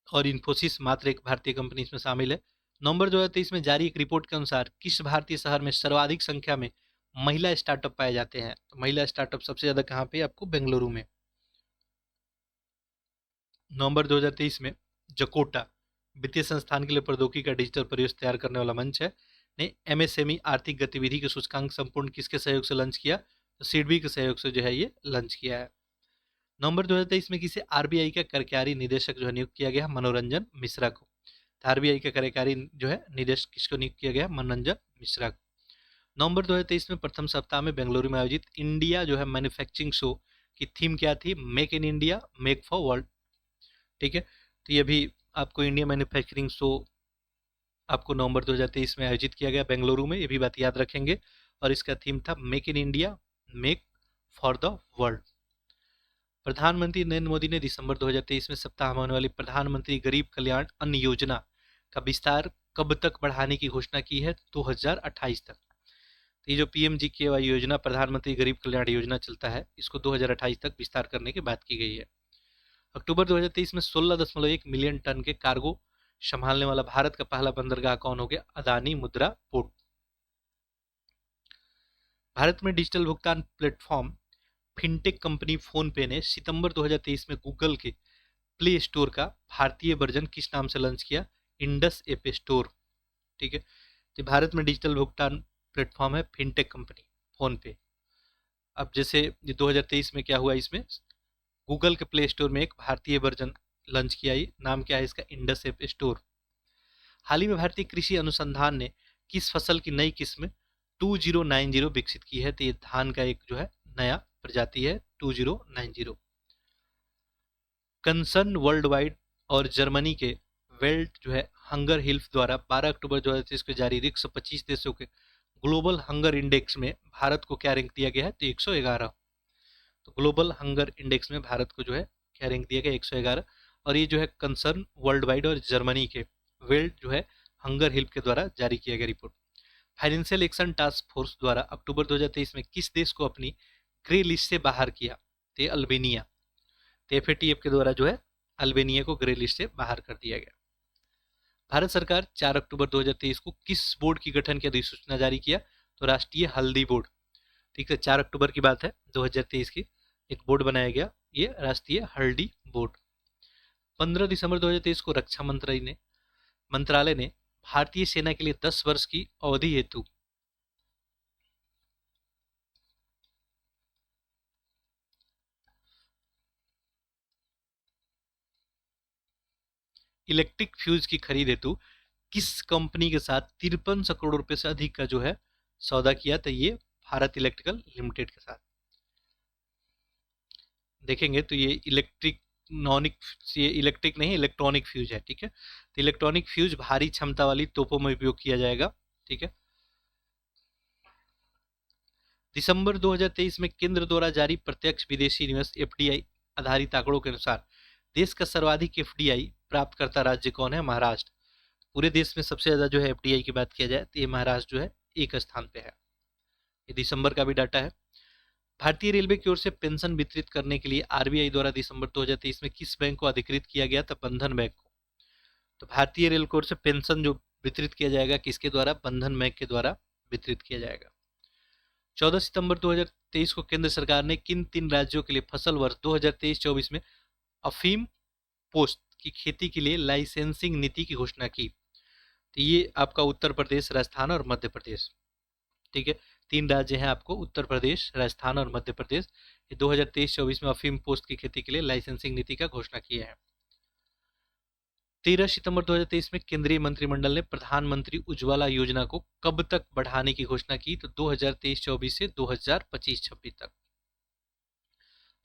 Speaker 1: और इन्फोसिस मात्र एक भारतीय कंपनी इसमें शामिल है। नवंबर 2023 में जारी एक रिपोर्ट के अनुसार किस भारतीय शहर में सर्वाधिक संख्या में महिला स्टार्टअप पाए जाते हैं? तो महिला स्टार्टअप सबसे ज्यादा कहाँ पे? आपको बेंगलुरु में। नवंबर 2023 में जकोटा वित्तीय संस्थान के लिए प्रौद्योगिकी का डिजिटल परिवेश तैयार करने वाला मंच है ने एमएसएमई आर्थिक गतिविधि के सूचकांक संपूर्ण किसके सहयोग से लॉन्च किया? तो सिडबी के सहयोग से जो है ये लॉन्च किया है। नवंबर 2023 में किसे आरबीआई का कार्यकारी निदेशक जो है नियुक्त किया गया? मनोरंजन मिश्रा को। आरबीआई का कार्यकारी जो है निदेशक किसको नियुक्त किया गया? मनोरंजन मिश्रा को। नवंबर 2023 में प्रथम सप्ताह में बेंगलुरु में आयोजित इंडिया जो है मैन्युफैक्चरिंग शो की थीम क्या थी? Make in India, make for world. ठीक है, तो ये भी आपको इंडिया मैन्युफैक्चरिंग शो आपको नवंबर 2023 में आयोजित किया गया बेंगलुरु में, ये भी बात याद रखेंगे। और इसका थीम था make in India, make for the world. प्रधानमंत्री नरेंद्र मोदी ने दिसंबर 2023 में सप्ताह में होने वाली प्रधानमंत्री गरीब कल्याण अन्न योजना का विस्तार कब तक बढ़ाने की घोषणा की है? 2028 तक। तो ये जो पीएमजीकेवाई योजना, प्रधानमंत्री गरीब कल्याण योजना चलता है, इसको 2028 तक विस्तार करने की बात की गई है। अक्टूबर 2023 में 16.1 मिलियन टन के कार्गो संभालने वाला भारत का पहला बंदरगाह कौन हो गया? अदानी मुद्रा पोर्ट। भारत में डिजिटल भुगतान प्लेटफॉर्म फिनटेक कंपनी फोन पे ने सितंबर 2023 में गूगल के प्ले स्टोर का भारतीय वर्जन किस नाम से लॉन्च किया? Indus app store. ठीक है, तो भारत में डिजिटल भुगतान प्लेटफॉर्म है फिनटेक कंपनी फोन पे। अब जैसे 2023 में क्या हुआ, इसमें गूगल के प्ले स्टोर में एक भारतीय वर्जन लॉन्च किया। नाम क्या है इसका, इंडस ऐप स्टोर। हाल ही में भारतीय कृषि अनुसंधान ने किस फसल की नई किस्म 2090 विकसित की है? तो ये धान का एक जो है नया प्रजाति है 2090। कंसर्न वर्ल्ड वाइड और जर्मनी के वेल्ट जो है हंगर हिल्फ द्वारा 12 अक्टूबर 2023 को जारी 125 देशों के ग्लोबल हंगर इंडेक्स में भारत को क्या रैंक दिया गया है? तो 111। तो ग्लोबल हंगर इंडेक्स में भारत को जो है क्या रैंक दिया गया? 111। और ये जो है कंसर्न वर्ल्ड वाइड और जर्मनी के वेल्ट जो है हंगर हिल्फ के द्वारा जारी किया गया report. Financial action task force द्वारा अक्टूबर 2023 में किस देश को अपनी ग्रे लिस्ट से बाहर किया? तो अल्बेनिया। तो एफएटीएफ के द्वारा जो है अल्बेनिया को ग्रे लिस्ट से बाहर कर दिया गया। भारत सरकार 4 अक्टूबर 2023 को किस बोर्ड की गठन की अधिसूचना जारी किया? तो राष्ट्रीय हल्दी बोर्ड। ठीक है, 4 अक्टूबर की बात है 2023 की, एक बोर्ड बनाया गया, ये राष्ट्रीय हल्दी बोर्ड। 15 दिसंबर 2023 को रक्षा मंत्रालय ने भारतीय सेना के लिए 10 वर्ष की अवधि हेतु इलेक्ट्रिक फ्यूज की खरीद हेतु किस कंपनी के साथ 5300 करोड़ रुपए से अधिक का जो है सौदा किया? तो ये भारत इलेक्ट्रिकल लिमिटेड के साथ। देखेंगे तो ये इलेक्ट्रिक नहीं, इलेक्ट्रॉनिक फ्यूज है। ठीक है, तो इलेक्ट्रॉनिक फ्यूज भारी क्षमता वाली तोपों में उपयोग किया जाएगा। ठीक है, दिसंबर 2023 में केंद्र द्वारा जारी प्रत्यक्ष विदेशी निवेश एफडीआई आधारित आंकड़ों के अनुसार देश का सर्वाधिक एफडीआई प्राप्तकर्ता राज्य कौन है? महाराष्ट्र। पूरे देश में सबसे ज्यादा जो है एफडीआई की बात किया जाए तो ये महाराष्ट्र जो है एक स्थान पे है। ये दिसंबर का भी डाटा है। भारतीय रेलवे की ओर से पेंशन वितरित करने के लिए आरबीआई द्वारा दिसंबर 2023 में किस बैंक को अधिकृत किया गया था? बंधन बैंक को। तो भारतीय रेल की ओर से पेंशन जो वितरित किया जाएगा किसके द्वारा? बंधन बैंक के द्वारा वितरित किया जाएगा। 14 सितंबर 2023 को केंद्र सरकार ने किन 3 राज्यों के लिए फसल वर्ष 2023-24 में अफीम पोस्त की खेती के लिए लाइसेंसिंग नीति की घोषणा की? तो ये आपका उत्तर प्रदेश, राजस्थान और मध्य प्रदेश। ठीक है, 3 राज्य हैं आपको, उत्तर प्रदेश, राजस्थान और मध्य प्रदेश। ये 2023-24 में अफीम पोस्त की खेती के लिए लाइसेंसिंग नीति का घोषणा किया है। 13 सितंबर 2023 में केंद्रीय मंत्रिमंडल ने प्रधानमंत्री उज्ज्वला योजना को कब तक बढ़ाने की घोषणा की? तो 2023-24 से 2025-26 तक।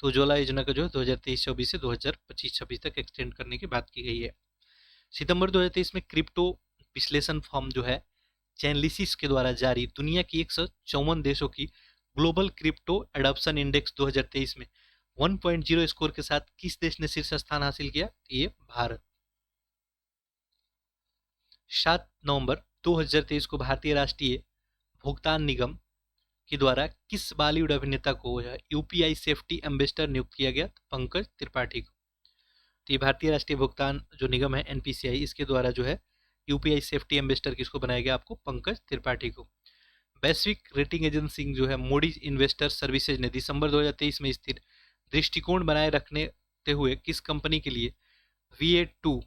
Speaker 1: तो उज्ज्वला योजना का जो है 2023-24 से 2025-26 तक एक्सटेंड करने की बात की गई है। सितंबर 2023 में क्रिप्टो विश्लेषण फर्म जो है चैनलिसिस के द्वारा जारी दुनिया की 154 देशों की ग्लोबल क्रिप्टो एडॉप्शन इंडेक्स 2023 में 1.0 स्कोर के साथ किस देश ने शीर्ष स्थान हासिल किया? ये भारत। 7 नवंबर 2023 को भारतीय राष्ट्रीय भुगतान निगम के द्वारा किस बॉलीवुड अभिनेता को यूपीआई सेफ्टी एम्बेसडर नियुक्त किया गया? पंकज त्रिपाठी को। तो ये भारतीय राष्ट्रीय भुगतान जो निगम है एनपीसीआई, इसके द्वारा जो है यूपीआई सेफ्टी एम्बेसडर किसको बनाया गया? आपको पंकज त्रिपाठी को। वैश्विक रेटिंग एजेंसी जो है मूडीज इन्वेस्टर सर्विसेज ने दिसंबर 2023 में स्थिर दृष्टिकोण बनाए रखते हुए किस कंपनी के लिए VA2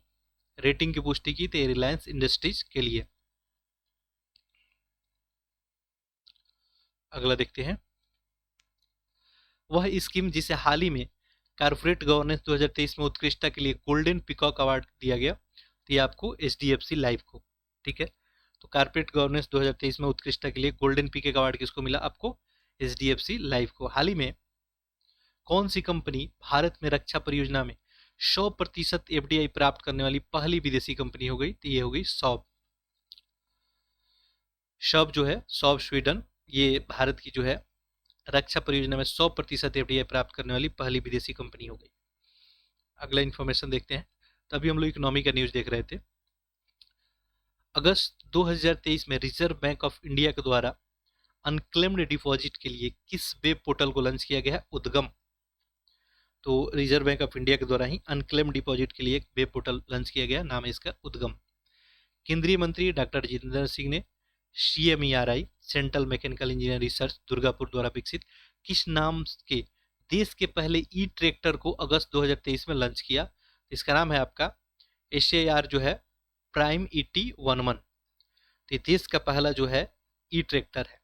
Speaker 1: रेटिंग की पुष्टि की? तो रिलायंस इंडस्ट्रीज के लिए। अगला देखते हैं, वह स्कीम जिसे हाल ही में कारपोरेट गवर्नेंस 2023 में उत्कृष्टता के लिए गोल्डन पिकॉक अवार्ड दिया गया, तो ये आपको HDFC लाइफ को। ठीक है, तो कारपोरेट गवर्नेंस 2023 में उत्कृष्टता के लिए गोल्डन पिकॉक अवार्ड किसको मिला? आपको HDFC लाइफ को। हाल ही में कौन सी कंपनी भारत में रक्षा परियोजना में 100% एफडीआई प्राप्त करने वाली पहली विदेशी कंपनी हो गई? तो ये हो गई सॉब। शब जो है सॉब स्वीडन, ये भारत की जो है रक्षा परियोजना में 100% एफडीआई प्राप्त करने वाली पहली विदेशी कंपनी हो गई। अगला इन्फॉर्मेशन देखते हैं। तभी हम लोग इकोनॉमी का न्यूज देख रहे थे। अगस्त 2023 में रिजर्व बैंक ऑफ इंडिया के द्वारा अनक्लेम्ड डिपॉजिट के लिए किस वेब पोर्टल को लॉन्च किया गया है? उद्गम। तो रिजर्व बैंक ऑफ इंडिया के द्वारा ही अनक्लेम्ड डिपॉजिट के लिए एक वेब पोर्टल लॉन्च किया गया, नाम है इसका उद्गम। केंद्रीय मंत्री डॉक्टर जितेंद्र सिंह ने CMERI central mechanical engineering research Durgapur द्वारा विकसित किस नाम के देश के पहले ई ट्रैक्टर को अगस्त 2023 में लॉन्च किया? इसका नाम है आपका SAR जो है प्राइम ET11। तो देश का पहला जो है ई ट्रैक्टर है।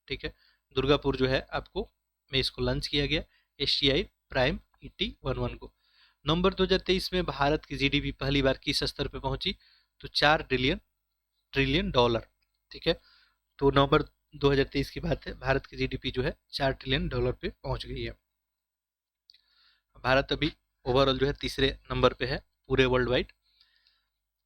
Speaker 1: ठीक है, दुर्गापुर जो है आपको में इसको लॉन्च किया गया एशियाई प्राइम ET11 को। नवंबर 2023 में भारत की जीडीपी पहली बार किस स्तर पे पहुंची? तो 4 ट्रिलियन डॉलर। ठीक है, तो नवंबर 2023 की बात है, भारत की जीडीपी जो है 4 ट्रिलियन डॉलर पे पहुंच गई है। भारत अभी ओवरऑल जो है तीसरे नंबर पे है पूरे वर्ल्ड वाइड।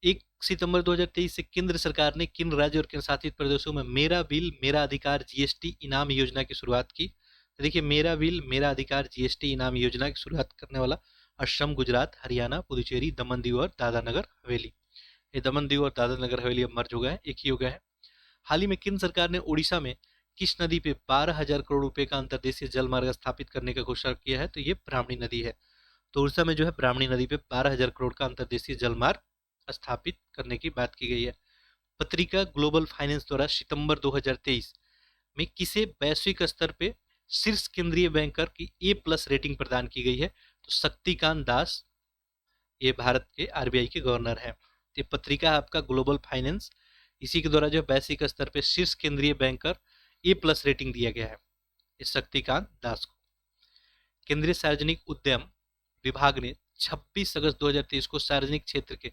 Speaker 1: 1 सितंबर 2023 से केंद्र सरकार ने किन राज्य और केंद्र शासित प्रदेशों में मेरा बिल मेरा अधिकार जीएसटी इनाम योजना की शुरुआत की? तो देखिए, मेरा बिल मेरा अधिकार जीएसटी इनाम योजना की शुरुआत करने वाला असम, गुजरात, हरियाणा, पुदुचेरी, दमन दीव और दादरा नगर हवेली। ये दमन दीव और दादरा नगर हवेली अब मर्ज हो गए हैं, एक ही हो गया है। हाल ही में केंद्र सरकार ने उड़ीसा में किस नदी पे 12,000 करोड़ रुपए का अंतर्देशीय जल मार्ग स्थापित करने का घोषणा किया है? तो ये ब्राह्मणी नदी है। तो उड़ीसा में जो है ब्राह्मणी नदी पे 12,000 करोड़ का अंतर्देशीय जल मार्ग स्थापित करने की बात की गई है। पत्रिका ग्लोबल फाइनेंस द्वारा सितंबर 2023 में किसे वैश्विक स्तर पे शीर्ष केंद्रीय बैंकर की A+ रेटिंग प्रदान की गई है? तो शक्तिकांत दास, ये भारत के आरबीआई के गवर्नर हैं। ये पत्रिका है आपका ग्लोबल फाइनेंस, इसी के द्वारा जो वैश्विक स्तर पे शीर्ष केंद्रीय बैंकर A+ रेटिंग दिया गया है इस शक्तिकांत दास को। केंद्रीय सार्वजनिक उद्यम विभाग ने 26 अगस्त 2023 को सार्वजनिक क्षेत्र के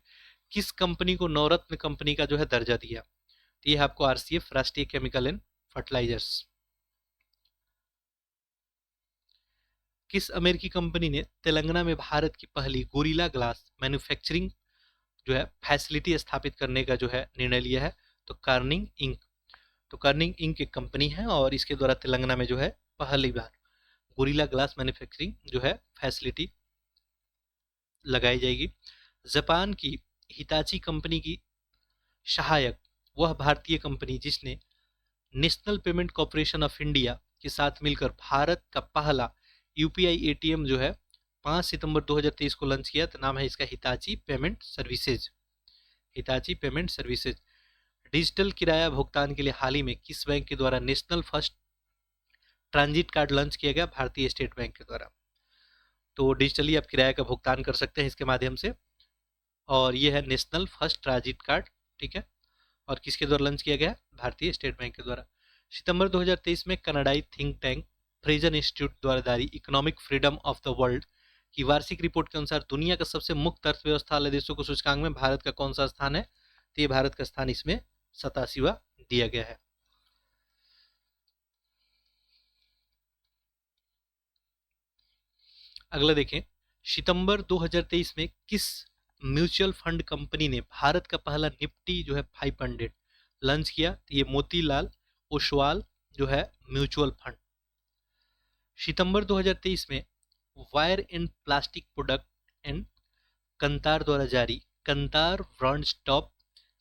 Speaker 1: किस कंपनी को नवरत्न कंपनी का जो है दर्जा दिया? तो ये है आपको RCF, राष्ट्रीय केमिकल एंड फर्टिलाइजर्स। किस अमेरिकी कंपनी ने तेलंगाना में भारत की पहली गोरिल्ला ग्लास मैन्युफैक्चरिंग जो है फैसिलिटी स्थापित करने का जो है निर्णय लिया है? तो कार्निंग इंक। तो कार्निंग इंक एक कंपनी है और इसके द्वारा तेलंगाना में जो है पहली बार गोरिल्ला ग्लास मैन्युफैक्चरिंग जो है फैसिलिटी लगाई जाएगी। जापान की हिताची कंपनी की सहायक वह भारतीय कंपनी जिसने national payment corporation of India के साथ मिलकर भारत का पहला यूपीआई एटीएम जो है 5 सितंबर 2023 को लॉन्च किया, तो नाम है इसका Hitachi payment services. Hitachi payment services. Digital किराया भुगतान के लिए हाल ही में किस बैंक के द्वारा national first transit card launch किया गया? भारतीय स्टेट बैंक के द्वारा। तो डिजिटली आप किराया का भुगतान कर सकते हैं इसके माध्यम से, और ये है नेशनल फर्स्ट ट्रांजिट कार्ड। ठीक है, और किसके द्वारा लॉन्च किया गया? भारतीय स्टेट बैंक के द्वारा। सितंबर 2023 में कनाडाई थिंक टैंक फ्रेजन इंस्टीट्यूट द्वारा जारी economic freedom of the world की वार्षिक रिपोर्ट के अनुसार दुनिया का सबसे मुक्त अर्थव्यवस्था वाले देशों को सूचकांक में भारत का कौन सा स्थान है? तो ये भारत का स्थान इसमें 87वां दिया गया है। अगला देखें, सितंबर 2023 में किस म्यूचुअल फंड कंपनी ने भारत का पहला निफ्टी जो है 500 लॉन्च किया? तो ये मोतीलाल ओसवाल जो है म्यूचुअल फंड। सितंबर 2023 में wire and plastic product and Kantar द्वारा जारी Kantar brand top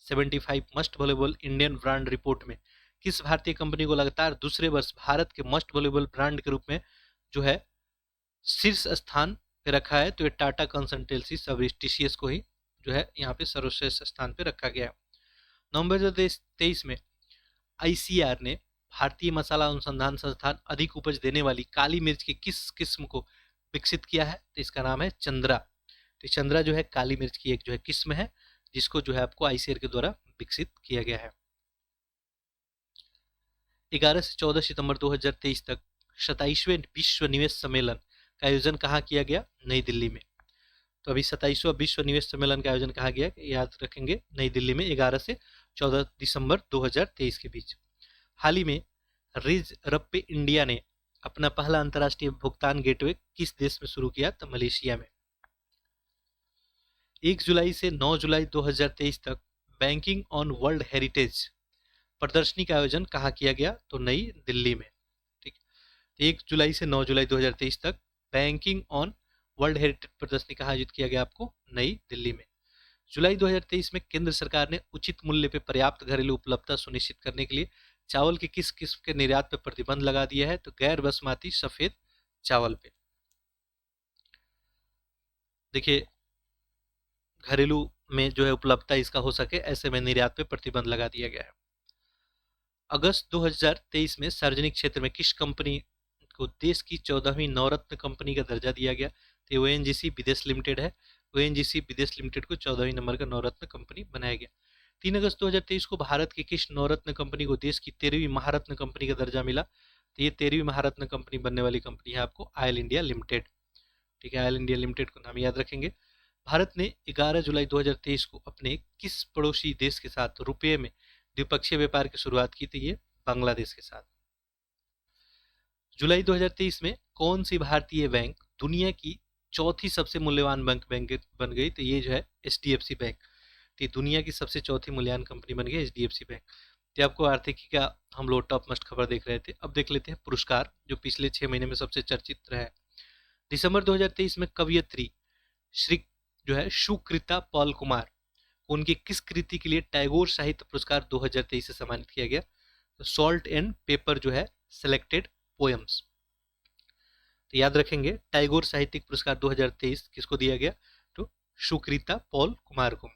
Speaker 1: 75 most valuable Indian brand report में किस भारतीय कंपनी को लगातार दूसरे वर्ष भारत के मस्ट वैल्यूएबल ब्रांड के रूप में जो है शीर्ष स्थान पे रखा है? तो ये टाटा कंसल्टेंसी सर्विस TCS को ही जो है यहाँ पे सर्वश्रेष्ठ स्थान पे रखा गया है। नवंबर 2023 में ICAR ने भारतीय मसाला अनुसंधान संस्थान अधिक उपज देने वाली काली मिर्च की किस किस्म को विकसित किया है? तो इसका नाम है चंद्रा। तो चंद्रा जो है काली मिर्च की एक जो है किस्म है जिसको जो है आपको ICAR के द्वारा विकसित किया गया है। 11 से 14 सितंबर 2023 तक 27वें विश्व निवेश सम्मेलन का आयोजन कहाँ किया गया? नई दिल्ली में। तो अभी 27वां विश्व निवेश सम्मेलन का आयोजन कहाँ गया? याद रखेंगे, नई दिल्ली में 11 से 14 दिसंबर 2023 के बीच। हाल ही में रिज रप्पे इंडिया ने अपना पहला अंतर्राष्ट्रीय भुगतान गेटवे किस देश में शुरू किया? तो मलेशिया में। 1 जुलाई से 9 जुलाई 2023 तक बैंकिंग ऑन वर्ल्ड हेरिटेज प्रदर्शनी का आयोजन कहाँ किया गया? तो नई दिल्ली में। ठीक, 1 जुलाई से 9 जुलाई 2023 तक बैंकिंग ऑन वर्ल्ड हेरिटेज प्रदर्शनी कहाँ आयोजित किया गया? आपको नई दिल्ली में। जुलाई 2023 में केंद्र सरकार ने उचित मूल्य पे पर्याप्त घरेलू उपलब्धता सुनिश्चित करने के लिए चावल के किस किस्म के निर्यात पर प्रतिबंध लगा दिया है? तो गैर बासमती सफेद चावल पे। देखिए, घरेलू में जो है उपलब्धता इसका हो सके ऐसे में निर्यात पे प्रतिबंध लगा दिया गया है। अगस्त 2023 में सार्वजनिक क्षेत्र में किस कंपनी को देश की 14वीं नवरत्न कंपनी का दर्जा दिया गया? तो ONGC विदेश लिमिटेड है। ONGC विदेश लिमिटेड को 14वीं नंबर का नवरत्न कंपनी बनाया गया। 3 अगस्त 2023 को भारत की किस नवरत्न कंपनी को देश की 13वीं महारत्न कंपनी का दर्जा मिला? तो ये 13वीं महारत्न कंपनी बनने वाली कंपनी है आपको ऑयल इंडिया लिमिटेड। ठीक है, ऑयल इंडिया लिमिटेड को नाम याद रखेंगे। भारत ने 11 जुलाई 2023 को अपने किस पड़ोसी देश के साथ रुपये में द्विपक्षीय व्यापार की शुरुआत की थी? ये बांग्लादेश के साथ। जुलाई 2023 में कौन सी भारतीय बैंक दुनिया की चौथी सबसे मूल्यवान बैंक बन गई? तो ये जो है HDFC बैंक। तो दुनिया की सबसे चौथी मूल्यवान कंपनी बन गई HDFC बैंक। तो आपको आर्थिकी का हम लोग टॉप मोस्ट खबर देख रहे थे। अब देख लेते हैं पुरस्कार जो पिछले 6 महीने में सबसे चर्चित रहा है। दिसंबर 2023 में कवयित्री श्री जो है सुकृता पॉल कुमार को उनकी किस कृति के लिए टैगोर साहित्य पुरस्कार 2023 से सम्मानित किया गया? तो सॉल्ट एंड पेपर जो है सिलेक्टेड पोएम्स। तो याद रखेंगे टैगोर साहित्यिक पुरस्कार 2023 किसको दिया गया? तो सुकृता पॉल कुमार को।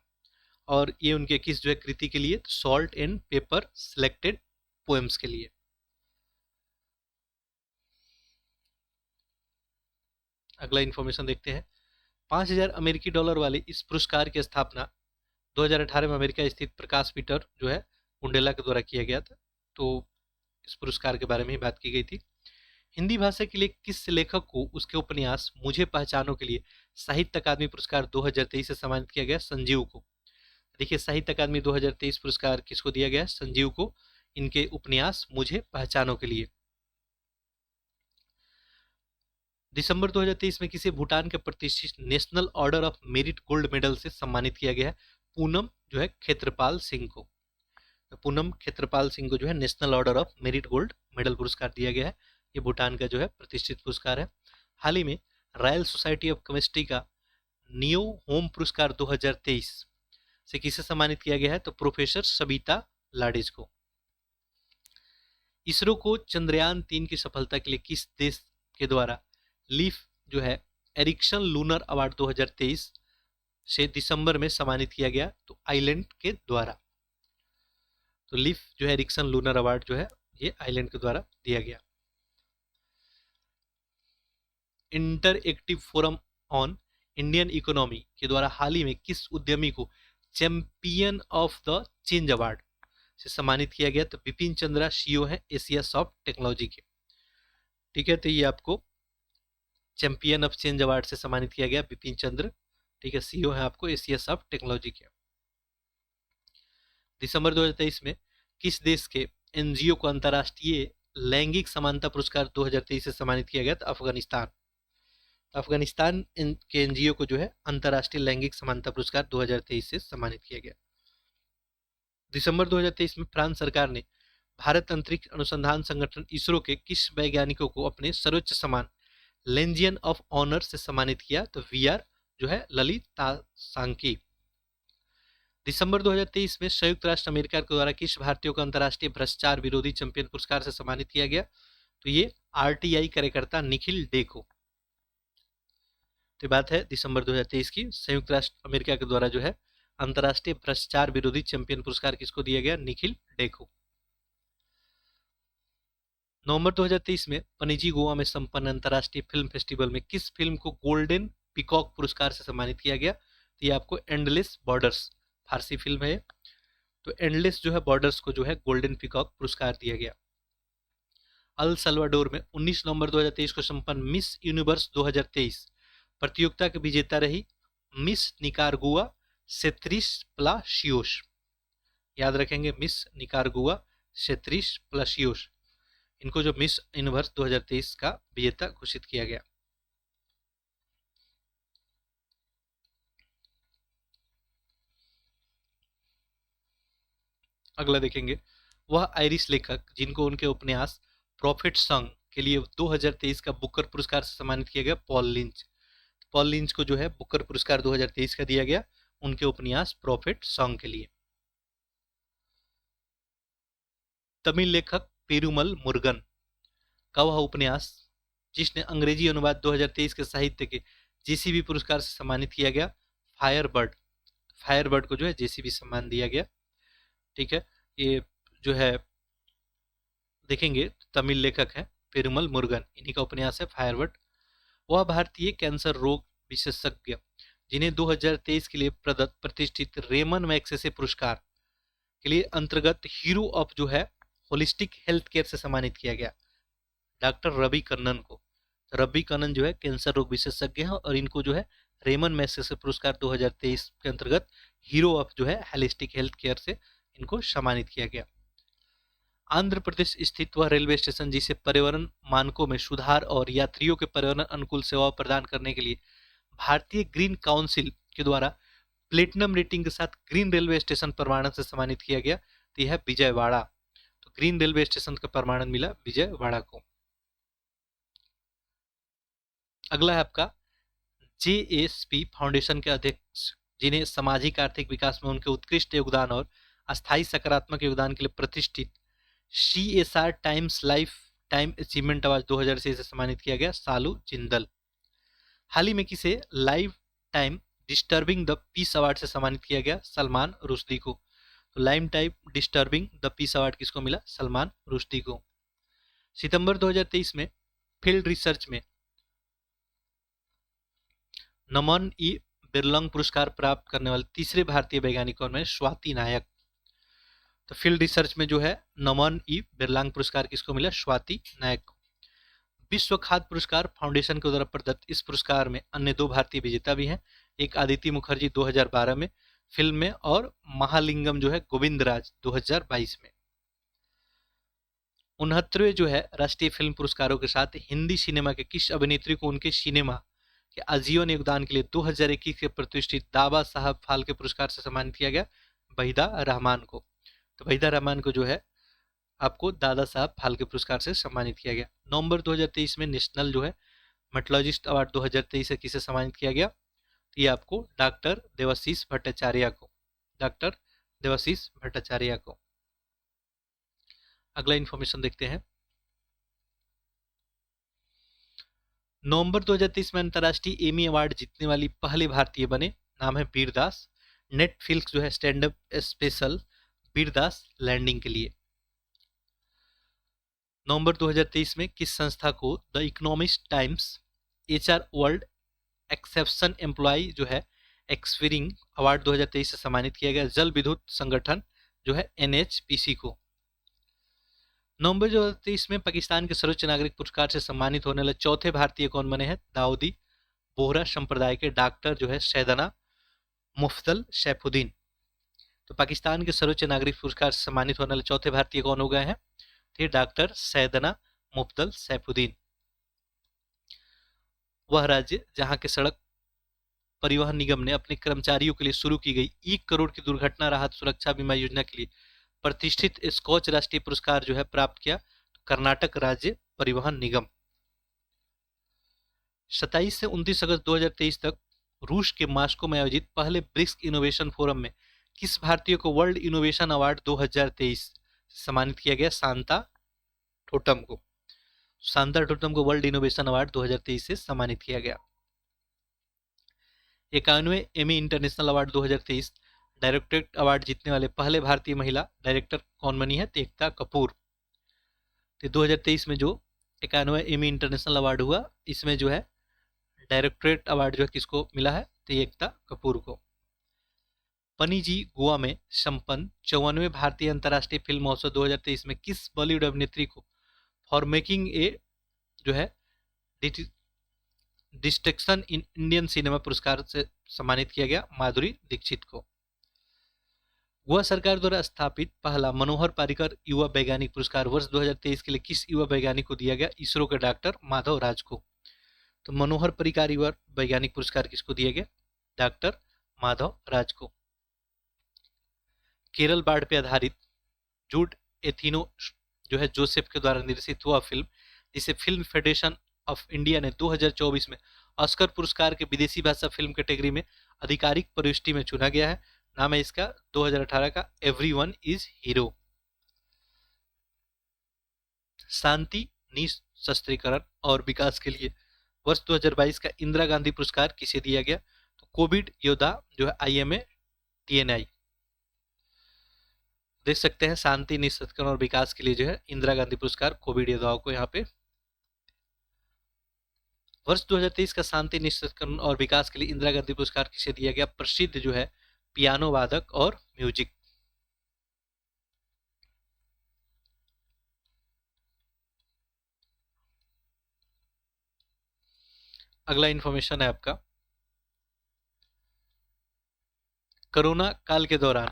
Speaker 1: और ये उनके किस जो है कृति के लिए? Salt and paper selected poems के लिए। अगला इंफॉर्मेशन देखते हैं। 5,000 अमेरिकी डॉलर वाले इस पुरस्कार की स्थापना 2018 में अमेरिका स्थित प्रकाश पीटर जो है बुंडेला के द्वारा किया गया था। तो इस पुरस्कार के बारे में ही बात की गई थी। हिंदी भाषा के लिए किस लेखक को उसके उपन्यास मुझे पहचानो के लिए साहित्य अकादमी पुरस्कार 2023 से सम्मानित किया गया? संजीव को। देखिए साहित्य अकादमी 2023 पुरस्कार किसको दिया गया? संजीव को, इनके उपन्यास मुझे पहचानो के लिए। दिसंबर 2023 में किसे भूटान के प्रतिष्ठित national order of merit gold medal से सम्मानित किया गया है? पूनम जो है खेत्रपाल सिंह को। तो पूनम खेत्रपाल सिंह को जो है national order of merit gold medal पुरस्कार दिया गया है। ये भूटान का जो है प्रतिष्ठित पुरस्कार है। हाल ही में रॉयल सोसाइटी ऑफ केमिस्ट्री का नियो होम पुरस्कार 2023 से किसे सम्मानित किया गया है? तो प्रोफेसर सबिता लाडेज को। इसरो को चंद्रयान 3 की सफलता के लिए किस देश के द्वारा लीफ जो है एरिक्सन लूनर अवार्ड 2023 से दिसंबर में सम्मानित किया गया? तो आइलैंड के द्वारा। तो लीफ जो है एरिक्सन लूनर अवार्ड जो है ये आइलैंड के द्वारा दिया गया। Interactive forum on Indian economy के द्वारा हाल ही में किस उद्यमी को champion of the change award से सम्मानित किया गया? तो विपिन चंद्रा सीईओ है एशिया सॉफ्ट टेक्नोलॉजी के। ठीक है, तो ये आपको चैंपियन ऑफ चेंज अवार्ड से सम्मानित किया गया विपिन चंद्र। ठीक है, सीईओ है आपको एशिया सॉफ्ट टेक्नोलॉजी के। दिसंबर 2023 में किस देश के एनजीओ को अंतर्राष्ट्रीय लैंगिक समानता पुरस्कार 2023 से सम्मानित किया गया? तो अफगानिस्तान। अफगानिस्तान के एनजीओ को जो है अंतर्राष्ट्रीय लैंगिक समानता पुरस्कार 2023 से सम्मानित किया गया। दिसंबर 2023 में फ्रांस सरकार ने भारत अंतरिक्ष अनुसंधान संगठन इसरो के किस वैज्ञानिकों को अपने सर्वोच्च सम्मान लेंजियन ऑफ ऑनर से सम्मानित किया? तो VR जो है ललिता सांकी। दिसंबर 2023 में संयुक्त राष्ट्र अमेरिका के द्वारा किस भारतीय को अंतर्राष्ट्रीय भ्रष्टाचार विरोधी चैंपियन पुरस्कार से सम्मानित किया गया? तो ये RTI कार्यकर्ता निखिल डे को। तो बात है दिसंबर 2023 की। संयुक्त राष्ट्र अमेरिका के द्वारा जो है अंतर्राष्ट्रीय भ्रष्टाचार विरोधी चैंपियन पुरस्कार किसको दिया गया? निखिल डे को। नवंबर 2023 में पणजी गोवा में संपन्न अंतर्राष्ट्रीय फिल्म फेस्टिवल में किस फिल्म को गोल्डन पीकॉक पुरस्कार से सम्मानित किया गया? तो ये आपको एंडलेस बॉर्डर्स फारसी फिल्म है। तो एंडलेस जो है बॉर्डर्स को जो है गोल्डन पीकॉक पुरस्कार दिया गया। अल सल्वाडोर में 19 नवंबर 2023 को संपन्न मिस यूनिवर्स 2023 प्रतियोगिता की विजेता रही मिस निकारागुआ सेत्रिस प्लासियोस। याद रखेंगे मिस निकारागुआ सेत्रिस प्लासियोस, इनको जो मिस यूनिवर्स 2023 का विजेता घोषित किया गया। अगला देखेंगे, वह आयरिश लेखक जिनको उनके उपन्यास प्रॉफिट सॉन्ग के लिए 2023 का बुकर पुरस्कार से सम्मानित किया गया? Paul lynch. पॉल लिंच को जो है बुकर पुरस्कार 2023 का दिया गया उनके उपन्यास प्रॉफिट सॉन्ग के लिए। तमिल लेखक पेरुमल मुरुगन का वह उपन्यास जिसने अंग्रेजी अनुवाद 2023 के साहित्य के JCB पुरस्कार से सम्मानित किया गया? फायरबर्ड। फायरबर्ड को जो है JCB सम्मान दिया गया। ठीक है, ये जो है देखेंगे तमिल लेखक है पेरुमल मुरुगन, इन्हीं का उपन्यास है फायरबर्ड। वह भारतीय कैंसर रोग विशेषज्ञ जिन्हें 2023 के लिए प्रदत्त प्रतिष्ठित रेमन मैग्सेसे पुरस्कार के लिए अंतर्गत हीरो ऑफ जो है होलिस्टिक हेल्थ केयर से सम्मानित किया गया डॉक्टर रवि कन्नन को। रवि कन्नन जो है कैंसर रोग विशेषज्ञ हैं और इनको जो है रेमन मैग्सेसे पुरस्कार 2023 के अंतर्गत हीरो ऑफ जो है होलिस्टिक हेल्थ केयर से इनको सम्मानित किया गया। आंध्र प्रदेश स्थित वह रेलवे स्टेशन जिसे पर्यावरण मानकों में सुधार और यात्रियों के पर्यावरण अनुकूल सेवाओं प्रदान करने के लिए भारतीय ग्रीन काउंसिल के द्वारा प्लेटिनम रेटिंग के साथ ग्रीन रेलवे स्टेशन प्रमाणन से सम्मानित किया गया, तो यह है विजयवाड़ा। तो ग्रीन रेलवे स्टेशन का प्रमाणन मिला विजयवाड़ा को। अगला है आपका जेएसपी फाउंडेशन के अध्यक्ष जिन्हें सामाजिक आर्थिक विकास में उनके उत्कृष्ट योगदान और अस्थायी सकारात्मक योगदान के लिए प्रतिष्ठित CSR times life time achievement award 2006 से सम्मानित किया गया सालू जिंदल। हाल ही में किसे life time disturbing the peace award से सम्मानित किया गया सलमान रुश्दी को। तो lime time disturbing the peace award किसको मिला सलमान रुश्दी को। सितंबर 2023 में फील्ड रिसर्च में नमन ई बिरलंग पुरस्कार प्राप्त करने वाले तीसरे भारतीय वैज्ञानिक कौन है स्वाति नायक। तो फील्ड रिसर्च में जो है नमन ई बिरलांग पुरस्कार किसको मिला स्वाति नायक को। विश्व खाद्य पुरस्कार फाउंडेशन के द्वारा प्रदत्त इस पुरस्कार में अन्य दो भारतीय विजेता भी हैं, एक आदिति मुखर्जी 2012 में फिल्म में और महालिंगम जो है गोविंदराज 2022 में। 69वें जो है राष्ट्रीय फिल्म पुरस्कारों के साथ हिंदी सिनेमा के किस अभिनेत्री को उनके सिनेमा के आजीवन योगदान के लिए 2021 के प्रतिष्ठित दादा साहब फाल्के पुरस्कार से सम्मानित किया गया वहीदा रहमान को। तो वहीदा रहमान को जो है आपको दादा साहब फाल्के पुरस्कार से सम्मानित किया गया। नवंबर 2023 में नेशनल जो है मेट्रोलॉजिस्ट अवार्ड 2023 से किसे सम्मानित किया गया, तो ये आपको डॉक्टर देवाशीष भट्टाचार्य को, डॉक्टर देवाशीष भट्टाचार्य को। अगला इन्फॉर्मेशन देखते हैं। नवंबर 2023 में अंतर्राष्ट्रीय एमी अवार्ड जीतने वाली पहली भारतीय बने, नाम है वीरदास। नेटफ्लिक्स जो है stand up special Vir Das landing के लिए। नवंबर 2023 में किस संस्था को the Economist Times HR world exception employ जो है एक्सपीरिंग अवार्ड 2023 से सम्मानित किया गया जल विद्युत संगठन जो है NHPC को। नवंबर 2023 में पाकिस्तान के सर्वोच्च नागरिक पुरस्कार से सम्मानित होने वाले चौथे भारतीय कौन बने हैं, दाऊदी बोहरा संप्रदाय के डॉक्टर जो है सैयदना मुफ्तल सैफुद्दीन। तो पाकिस्तान के सर्वोच्च नागरिक पुरस्कार से सम्मानित होने वाले चौथे भारतीय कौन हो गए हैं, थे डॉक्टर सैयदना मुफ्तल सैफुद्दीन। वह राज्य जहां के सड़क परिवहन निगम ने अपने कर्मचारियों के लिए शुरू की गई 1 करोड़ की दुर्घटना राहत सुरक्षा बीमा योजना के लिए प्रतिष्ठित स्कॉच राष्ट्रीय पुरस्कार जो है प्राप्त किया, तो कर्नाटक राज्य परिवहन निगम। 27 से 29 अगस्त 2023 तक रूस के मॉस्को में आयोजित पहले ब्रिक्स इनोवेशन फोरम में किस भारतीय को वर्ल्ड इनोवेशन अवार्ड 2023 सम्मानित किया गया, सांता टोटम को। सांता टोटम को वर्ल्ड इनोवेशन अवार्ड 2023 से सम्मानित किया गया। 51वें Emmy international award 2023 directorate award जीतने वाले पहले भारतीय महिला डायरेक्टर कौन बनी है, तो एकता कपूर। तो 2023 में जो 51वां एमी इंटरनेशनल अवार्ड हुआ इसमें जो है डायरेक्टरेट अवार्ड जो है किसको मिला है, तो एकता कपूर को। पणजी गोवा में संपन्न 54वें भारतीय अंतर्राष्ट्रीय फिल्म महोत्सव 2023 में किस बॉलीवुड अभिनेत्री को फॉर मेकिंग ए जो है डिस्टिंक्शन इन इंडियन सिनेमा पुरस्कार से सम्मानित किया गया, माधुरी दीक्षित को। गोवा सरकार द्वारा स्थापित पहला मनोहर पारिकर युवा वैज्ञानिक पुरस्कार वर्ष 2023 के लिए किस युवा वैज्ञानिक को दिया गया, इसरो के डॉक्टर माधव राज को। तो मनोहर पारिकर युवा वैज्ञानिक पुरस्कार किसको दिया गया, डॉक्टर माधव राज को। केरल बाढ़ पे आधारित जूड एथिनो जो है जोसेफ के द्वारा निर्देशित हुआ फिल्म जिसे फिल्म फेडरेशन ऑफ इंडिया ने 2024 में ऑस्कर पुरस्कार के विदेशी भाषा फिल्म कैटेगरी में आधिकारिक प्रविष्टि में चुना गया है, नाम है इसका 2018 का एवरीवन इज हीरो। शांति निशस्त्रीकरण और विकास के लिए वर्ष 2022 का इंदिरा गांधी पुरस्कार किसे दिया गया, तो कोविड योद्धा जो है IMA TNI। देख सकते हैं शांति निशस्त्रीकरण और विकास के लिए जो है इंदिरा गांधी पुरस्कार कोविड योद्धाओं को यहाँ पे। वर्ष 2023 का शांति निशस्त्रीकरण और विकास के लिए इंदिरा गांधी पुरस्कार किसे दिया गया, प्रसिद्ध जो है पियानो वादक और म्यूजिक। अगला इन्फॉर्मेशन है आपका, कोरोना काल के दौरान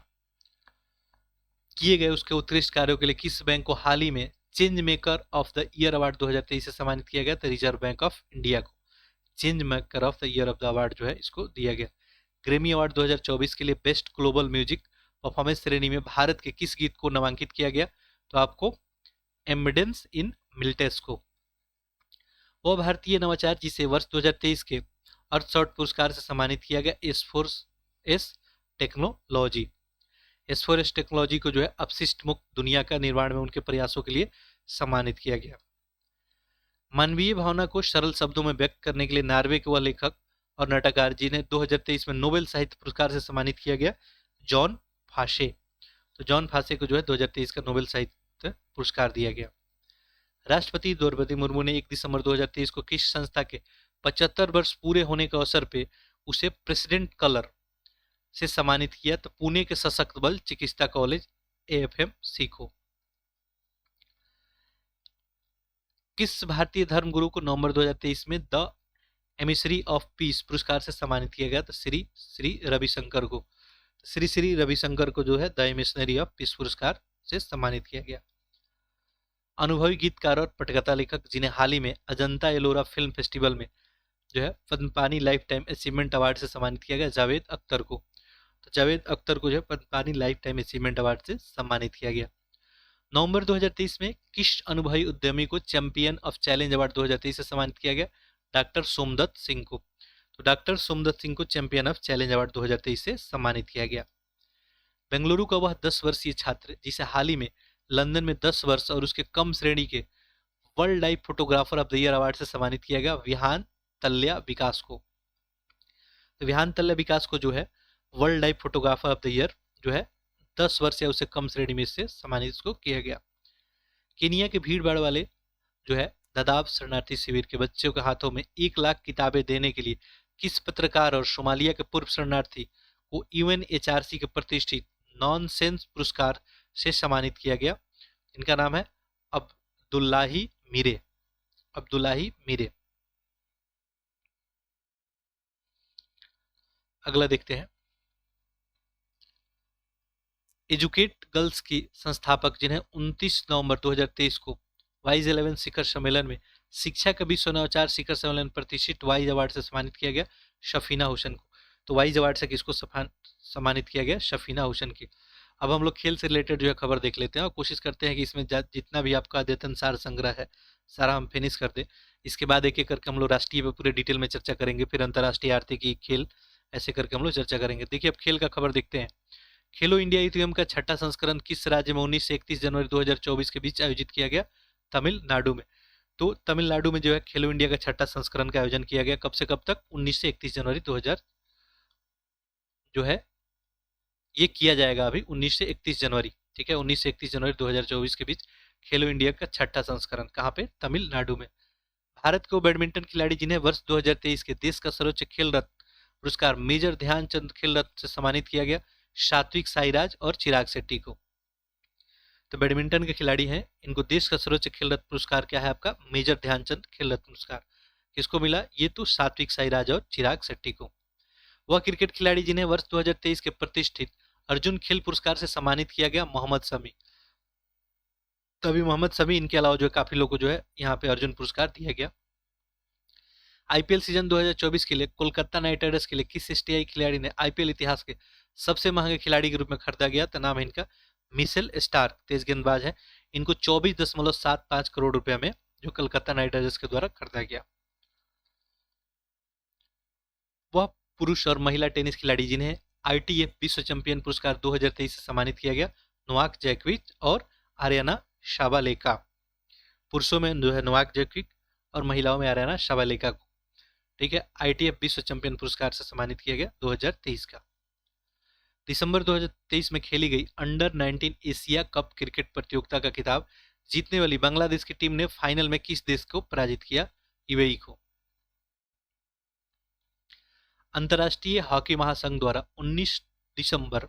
Speaker 1: किए गए उसके उत्कृष्ट कार्यों के लिए किस बैंक को हाल ही में change maker of the year award 2023 से सम्मानित किया गया? तो रिजर्व बैंक ऑफ इंडिया को change maker of the year of the award जो है इसको दिया गया। ग्रेमी अवार्ड 2024 के लिए बेस्ट ग्लोबल म्यूजिक परफॉर्मेंस श्रेणी में भारत के किस गीत को नामांकित किया गया? तो आपको एम्बिडेंस इन मिल्टेस को। वह भारतीय नवाचार जिसे वर्ष 2023 के अर्थशॉट पुरस्कार से सम्मानित किया गया? S technology. एस टेक्नोलॉजी को जो है अपशिष्ट मुक्त दुनिया का निर्माण में उनके प्रयासों के लिए सम्मानित किया गया। मानवीय भावना को सरल शब्दों में व्यक्त करने के लिए नार्वे के वह लेखक और नाटककार जिन्हें 2023 में नोबेल साहित्य पुरस्कार से सम्मानित किया गया? जॉन फाशे। तो जॉन फाशे को जो है 2023 का नोबेल साहित्य पुरस्कार दिया गया। राष्ट्रपति द्रौपदी मुर्मू ने 1 दिसंबर 2023 को किस संस्था के 75 वर्ष पूरे होने के अवसर पे उसे प्रेसिडेंट कलर से सम्मानित किया? तो पुणे के सशक्त बल चिकित्सा कॉलेज AFMC को। किस भारतीय धर्मगुरु को नवंबर 2023 में द एमिसरी ऑफ पीस पुरस्कार से सम्मानित किया गया? तो श्री श्री रविशंकर को। श्री श्री रविशंकर को जो है द एमिसरी ऑफ पीस पुरस्कार से सम्मानित किया गया। अनुभवी गीतकार और पटकथा लेखक जिन्हें हाल ही में अजंता एलोरा फिल्म फेस्टिवल में जो है Padmapani life time achievement award से सम्मानित किया गया? जावेद अख्तर को। तो जावेद अख्तर को जो है Padmapani life time achievement award से सम्मानित किया गया। नवंबर 2023 में किस अनुभवी उद्यमी को चैंपियन ऑफ चैलेंज अवार्ड 2023 से सम्मानित किया गया? डॉक्टर सोमदत्त सिंह को। तो डॉक्टर सोमदत्त सिंह को चैंपियन ऑफ चैलेंज अवार्ड 2023 से सम्मानित किया गया। बेंगलुरु का वह 10 वर्षीय छात्र जिसे हाल ही में लंदन में 10 वर्ष और उसके कम श्रेणी के world life photographer of the year award से सम्मानित किया गया? विहान तल्या विकास को। तो विहान तल्या विकास को जो है world life photographer of the year जो है 10 वर्ष या उससे कम श्रेणी में से सम्मानित इसको किया गया। केनिया के भीड़ भाड़ वाले जो है ददाब शरणार्थी शिविर के बच्चों के हाथों में 1 लाख किताबें देने के लिए किस पत्रकार और सोमालिया के पूर्व शरणार्थी को UNHRC के प्रतिष्ठित नॉनसेंस पुरस्कार से सम्मानित किया गया? इनका नाम है अब्दुल्लाही मीरे। अब्दुल्लाही मीरे। अगला देखते हैं, एजुकेट गर्ल्स की संस्थापक जिन्हें 29 नवंबर 2023 को वाइज 11 शिखर सम्मेलन में शिक्षा का विश्व नवाचार शिखर सम्मेलन प्रतिष्ठित वाइज अवार्ड से सम्मानित किया गया? शफीना हुसैन को। तो वाइज अवार्ड से किसको सम्मानित किया गया? शफीना हुसैन की। अब हम लोग खेल से रिलेटेड जो है खबर देख लेते हैं और कोशिश करते हैं कि इसमें जितना भी आपका अद्यतन सार संग्रह है सारा हम फिनिश कर दें। इसके बाद एक एक करके हम लोग राष्ट्रीय पे पूरे डिटेल में चर्चा करेंगे, फिर अंतर्राष्ट्रीय आर्थिक खेल, ऐसे करके हम लोग चर्चा करेंगे। देखिए अब खेल का खबर देखते हैं। खेलो इंडिया यूथ गेम का 6ठा संस्करण किस राज्य में 19 से 31 जनवरी 2024 के बीच आयोजित किया गया? तमिलनाडु में। तो तमिलनाडु में जो है खेलो इंडिया का 6ठा संस्करण का आयोजन किया गया। कब से कब तक? 19 से 31 जनवरी 2000 जो है ये किया जाएगा अभी 19 से 31 जनवरी। ठीक है, 19 से 31 जनवरी 2024 के बीच खेलो इंडिया का 6ठा संस्करण। कहाँ पे? तमिलनाडु में। भारत को बैडमिंटन खिलाड़ी जिन्हें वर्ष 2023 के देश का सर्वोच्च खेल रत्न पुरस्कार मेजर ध्यानचंद खेल रत्न से सम्मानित किया गया? सात्विक साईराज और चिराग शेट्टी को। तो बैडमिंटन के खिलाड़ी हैं, इनको देश का सर्वोच्च खेल रत्न पुरस्कार क्या है आपका? मेजर ध्यानचंद खेल रत्न पुरस्कार। किसको मिला? ये तो सात्विक साईराज और चिराग शेट्टी को। वह क्रिकेट खिलाड़ी जिन्हें वर्ष 2023 के प्रतिष्ठित अर्जुन खेल पुरस्कार से सम्मानित किया गया? मोहम्मद शमी। तभी मोहम्मद शमी, इनके अलावा जो है काफी लोगों को जो है यहाँ पे अर्जुन पुरस्कार दिया गया। IPL सीजन 2024 के लिए कोलकाता नाइट राइडर्स के लिए किस एशियाई खिलाड़ी ने IPL इतिहास के सबसे महंगे खिलाड़ी के रूप में खरीदा गया? तो नाम है इनका मिशेल स्टार्क, तेज गेंदबाज है। इनको 24.75 करोड़ रुपए में जो कोलकाता नाइट राइडर्स के द्वारा खरीदा गया। वह पुरुष और महिला टेनिस खिलाड़ी जिन्हें ITF विश्व चैंपियन पुरस्कार 2023 से सम्मानित किया गया? नोवाक जोकोविच और आर्याना साबालेका। पुरुषों में जो है नोवाक जोकोविच और महिलाओं में आर्याना साबालेका को। ठीक है, ITF विश्व चैंपियन पुरस्कार से सम्मानित किया गया 2023 का। दिसंबर 2023 में खेली गई अंडर 19 एशिया कप क्रिकेट प्रतियोगिता का खिताब जीतने वाली बांग्लादेश की टीम ने फाइनल में किस देश को पराजित किया? UAE को। अंतर्राष्ट्रीय हॉकी महासंघ द्वारा 19 दिसंबर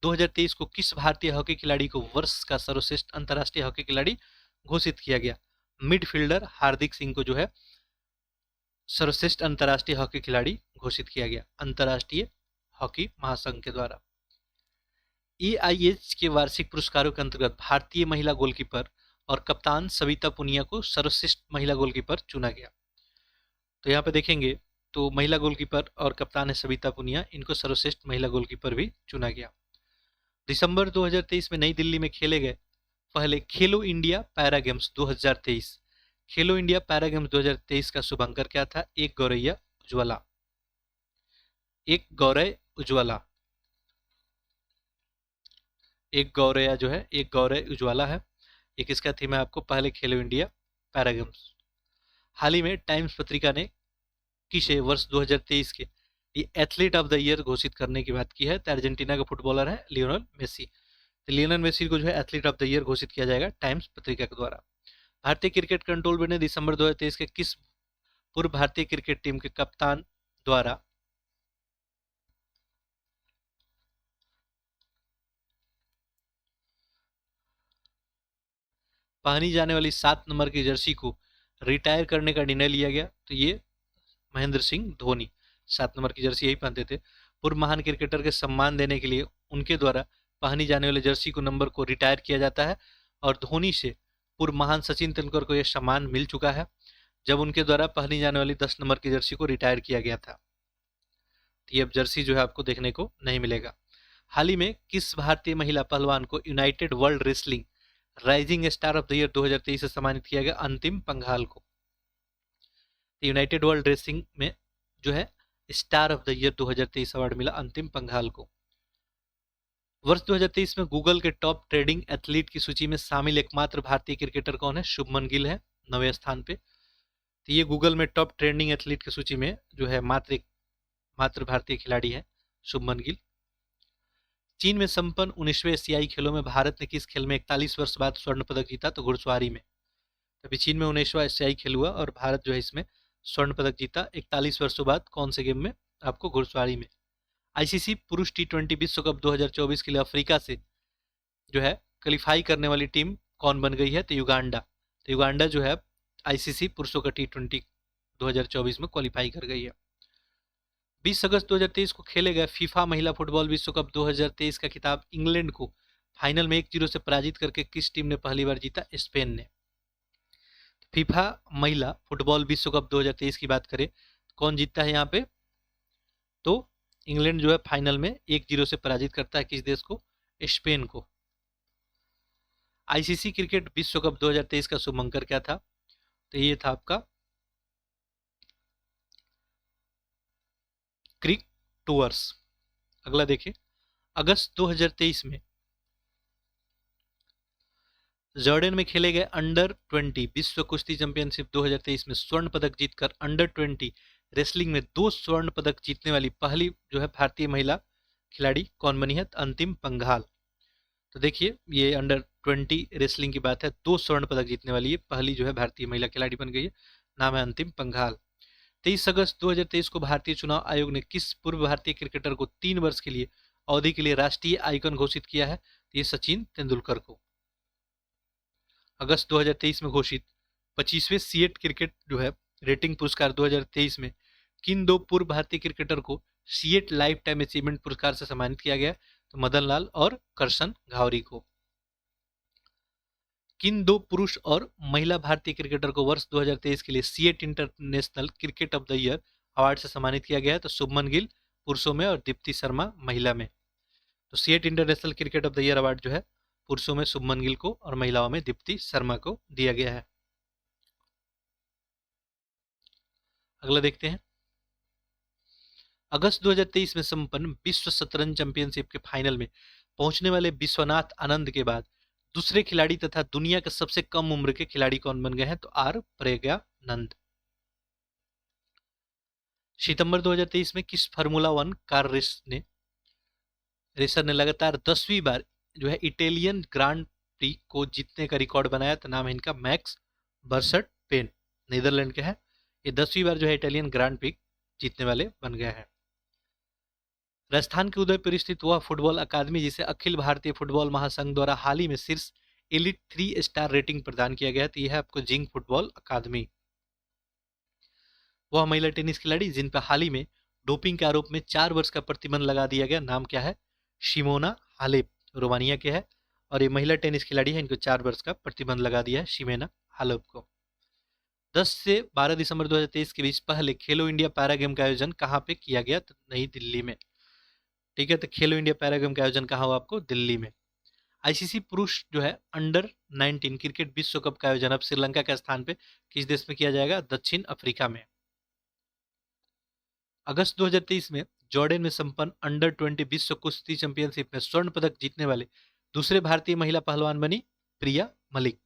Speaker 1: 2023 को किस भारतीय हॉकी खिलाड़ी को वर्ष का सर्वश्रेष्ठ अंतर्राष्ट्रीय हॉकी खिलाड़ी घोषित किया गया? मिडफील्डर हार्दिक सिंह को जो है सर्वश्रेष्ठ अंतर्राष्ट्रीय हॉकी खिलाड़ी घोषित किया गया अंतर्राष्ट्रीय हॉकी महासंघ के द्वारा। EIH के वार्षिक पुरस्कारों के अंतर्गत भारतीय महिला गोलकीपर और कप्तान सविता पुनिया को सर्वश्रेष्ठ महिला गोलकीपर चुना गया। तो यहाँ पे देखेंगे तो महिला गोलकीपर और कप्तान है सविता पुनिया, इनको सर्वश्रेष्ठ महिला गोलकीपर भी चुना गया। दिसंबर 2023 में नई दिल्ली में खेले गए पहले खेलो इंडिया पैरा गेम्स 2023। खेलो इंडिया पैरा गेम्स 2023 का शुभांकर क्या था? एक गौरैया उज्ज्वला। एक गौरय उज्ज्वला, एक गौरैया जो है एक गौरय उज्ज्वला है। ये किसका थीम है आपको? पहले खेलो इंडिया पैरा गेम्स। हाल ही में टाइम्स पत्रिका ने किसे वर्ष 2023 के ये एथलीट ऑफ द ईयर घोषित करने की बात की है। तो अर्जेंटीना का फुटबॉलर है लियोनेल मेसी। तो लियोनेल मेसी को जो है एथलीट ऑफ द ईयर घोषित किया जाएगा टाइम्स पत्रिका के द्वारा। भारतीय क्रिकेट कंट्रोल बोर्ड ने दिसंबर 2023 के किस पूर्व भारतीय क्रिकेट टीम के कप्तान द्वारा पहनी जाने वाली 7 नंबर की जर्सी को रिटायर करने का निर्णय लिया गया? तो ये महेंद्र सिंह धोनी 7 नंबर की जर्सी यही पहनते थे। पूर्व महान क्रिकेटर के सम्मान देने के लिए उनके द्वारा पहनी जाने वाली जर्सी को नंबर को रिटायर किया जाता है और धोनी से पूर्व महान सचिन तेंदुलकर को यह सम्मान मिल चुका है जब उनके द्वारा पहनी जाने वाली 10 नंबर की जर्सी को रिटायर किया गया था। तो ये अब जर्सी जो है आपको देखने को नहीं मिलेगा। हाल ही में किस भारतीय महिला पहलवान को United world wrestling rising star of the year 2023 से सम्मानित किया गया? अंतिम पंघाल को। यूनाइटेड वर्ल्ड रेसिंग में जो है star of the year 2023 award मिला अंतिम पंघाल को। वर्ष 2023 में गूगल के टॉप ट्रेडिंग एथलीट की सूची में शामिल एकमात्र भारतीय क्रिकेटर कौन है? शुभमन गिल है 9वें स्थान पे। तो ये गूगल में टॉप ट्रेंडिंग एथलीट की सूची में जो है मात्र भारतीय खिलाड़ी है शुभमन गिल। चीन में संपन्न 19वें एशियाई खेलों में भारत ने किस खेल में 41 वर्ष बाद स्वर्ण पदक जीता? तो घुड़सवारी में। अभी चीन में 19वां एशियाई खेल हुआ और भारत जो है इसमें स्वर्ण पदक जीता 41 वर्षों बाद। कौन से गेम में? आपको घुड़सवारी में। आईसीसी पुरुष T20 विश्व कप 2024 के लिए अफ्रीका से जो है क्वालिफाई करने वाली टीम कौन बन गई है? तो युगांडा। तो युगांडा जो है आईसीसी पुरुषों का T20 2024 में क्वालिफाई कर गई है। 20 अगस्त 2023 को खेले गए फीफा महिला फुटबॉल विश्व कप 2023 का खिताब इंग्लैंड को फाइनल में 1-0 से पराजित करके किस टीम ने पहली बार जीता? स्पेन ने। फीफा महिला फुटबॉल विश्व कप 2023 की बात करें कौन जीतता है यहाँ पे? तो इंग्लैंड जो है फाइनल में 1-0 से पराजित करता है किस देश को? स्पेन को। आईसीसी क्रिकेट विश्व कप 2023 का शुभंकर क्या था? तो ये था आपका क्रिक टूअर्स। अगला देखिए, अगस्त 2023 में जॉर्डन में खेले गए अंडर 20 विश्व कुश्ती चैंपियनशिप 2023 में स्वर्ण पदक जीतकर अंडर 20 रेसलिंग में 2 स्वर्ण पदक जीतने वाली पहली जो है भारतीय महिला खिलाड़ी कौन बनी है? अंतिम पंघाल। तो देखिए ये अंडर 20 रेसलिंग की बात है, 2 स्वर्ण पदक जीतने वाली ये पहली जो है भारतीय महिला खिलाड़ी बन गई है, नाम है अंतिम पंघाल। 23 अगस्त 2023 को भारतीय चुनाव आयोग ने किस पूर्व भारतीय क्रिकेटर को 3 वर्ष के लिए अवधि के लिए राष्ट्रीय आइकन घोषित किया है? तो ये सचिन तेंदुलकर को। अगस्त 2023 में घोषित 25वें सीएट क्रिकेट जो है रेटिंग पुरस्कार 2023 में किन 2 पूर्व भारतीय क्रिकेटर को सीएट लाइफ टाइम अचीवमेंट पुरस्कार से सम्मानित किया गया? तो मदन लाल और करशन घावरी को। किन 2 पुरुष और महिला भारतीय क्रिकेटर को वर्ष 2023 के लिए CEAT international cricket of the year award से सम्मानित किया गया है? तो शुभमन गिल पुरुषों में और दीप्ति शर्मा महिला में। तो CEAT international cricket of the year award जो है पुरुषों में शुभमन गिल को और महिलाओं में दीप्ति शर्मा को दिया गया है। अगला देखते हैं, अगस्त 2023 में संपन्न विश्व शतरंज चैंपियनशिप के फाइनल में पहुंचने वाले विश्वनाथ आनंद के बाद दूसरे खिलाड़ी तथा दुनिया के सबसे कम उम्र के खिलाड़ी कौन बन गए हैं? तो आर प्रज्ञानंद। सितंबर 2023 में किस फार्मूला 1 कार रेसर ने लगातार 10वीं बार जो है इटालियन ग्रांड प्री को जीतने का रिकॉर्ड बनाया? तो नाम है इनका मैक्स वर्स्टपेन, नीदरलैंड के हैं। ये 10वीं बार जो है इटालियन ग्रांड प्री जीतने वाले बन गए हैं। राजस्थान के उदयपुर स्थित वह फुटबॉल अकादमी जिसे अखिल भारतीय फुटबॉल महासंघ द्वारा हाल ही में शीर्ष एलिट 3 स्टार रेटिंग प्रदान किया गया, तो यह है आपको जिंक फुटबॉल अकादमी। वह महिला टेनिस खिलाड़ी जिन पर हाल ही में डोपिंग के आरोप में 4 वर्ष का प्रतिबंध लगा दिया गया, नाम क्या है? शिमोना हालेप, रोमानिया के है और ये महिला टेनिस खिलाड़ी है, इनको 4 वर्ष का प्रतिबंध लगा दिया है शिमोना हालेप को। 10 से 12 दिसंबर 2023 के बीच पहले खेलो इंडिया पैरा गेम का आयोजन कहाँ पे किया गया? तो नई दिल्ली में। ठीक है, तो खेलो इंडिया पैरा गेम का आयोजन कहाँ हुआ आपको? दिल्ली में। आईसीसी पुरुष जो है अंडर 19 क्रिकेट विश्व कप का आयोजन अब श्रीलंका के स्थान पे किस देश में किया जाएगा? दक्षिण अफ्रीका में। अगस्त 2023 में जॉर्डन में संपन्न अंडर 20 विश्व कुश्ती चैंपियनशिप में स्वर्ण पदक जीतने वाले दूसरे भारतीय महिला पहलवान बनी प्रिया मलिक।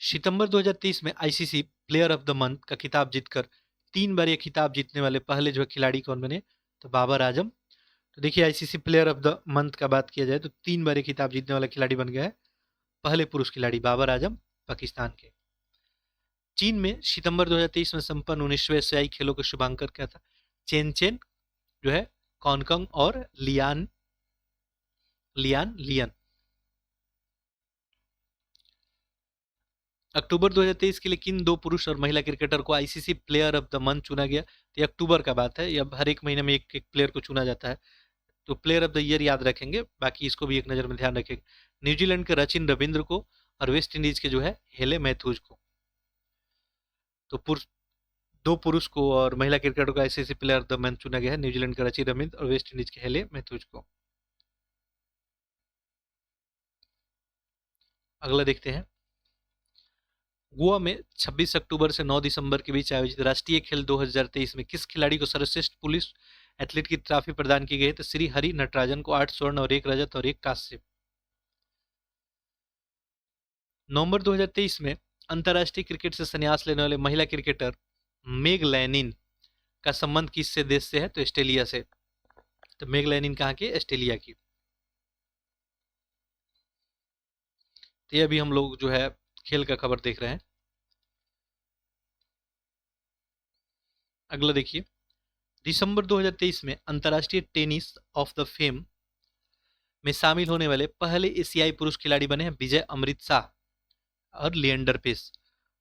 Speaker 1: सितंबर 2023 में ICC player of the month का खिताब जीतकर 3 बार ये खिताब जीतने वाले पहले जो खिलाड़ी कौन बने? तो बाबर आजम। तो देखिए ICC player of the month का बात किया जाए तो 3 बार ये खिताब जीतने वाला खिलाड़ी बन गया है पहले पुरुष खिलाड़ी बाबर आजम, पाकिस्तान के। चीन में सितंबर 2023 में संपन्न 19वें एशियाई खेलों का शुभारंभ किया था चेन चेन जो है कॉन्कंग और लियान लियन। अक्टूबर 2023 के लिए किन 2 पुरुष और महिला क्रिकेटर को ICC player of the month चुना गया? तो ये अक्टूबर का बात है, अब हर एक महीने में एक प्लेयर को चुना जाता है, तो प्लेयर ऑफ द ईयर याद रखेंगे, बाकी इसको भी एक नज़र में ध्यान रखेंगे। न्यूजीलैंड के रचिन रविंद्र को और वेस्ट इंडीज के जो है हेले मैथ्यूज को। तो 2 पुरुष को और महिला क्रिकेटर को ICC player of the month चुना गया है, न्यूजीलैंड का रचिन रविंद्र और वेस्ट इंडीज के हेले मैथ्यूज को। अगला देखते हैं। गोवा में 26 अक्टूबर से 9 दिसंबर के बीच आयोजित राष्ट्रीय खेल 2023 में किस खिलाड़ी को सर्वश्रेष्ठ पुलिस एथलीट की ट्रॉफी प्रदान की गई? तो श्री हरि नटराजन को 8 स्वर्ण और 1 रजत और 1 कांस्य। नवंबर 2023 में अंतर्राष्ट्रीय क्रिकेट से संन्यास लेने वाले महिला क्रिकेटर मेग लैनिन का संबंध किस से देश से है? तो ऑस्ट्रेलिया से। तो मेग लैनिन कहाँ की? ऑस्ट्रेलिया की। तो ये अभी हम लोग जो है खेल का खबर देख रहे हैं। अगला देखिए, दिसंबर 2023 में अंतर्राष्ट्रीय टेनिस ऑफ द फेम में शामिल होने वाले पहले एशियाई पुरुष खिलाड़ी बने हैं विजय अमृत शाह और लिएंडर पेस।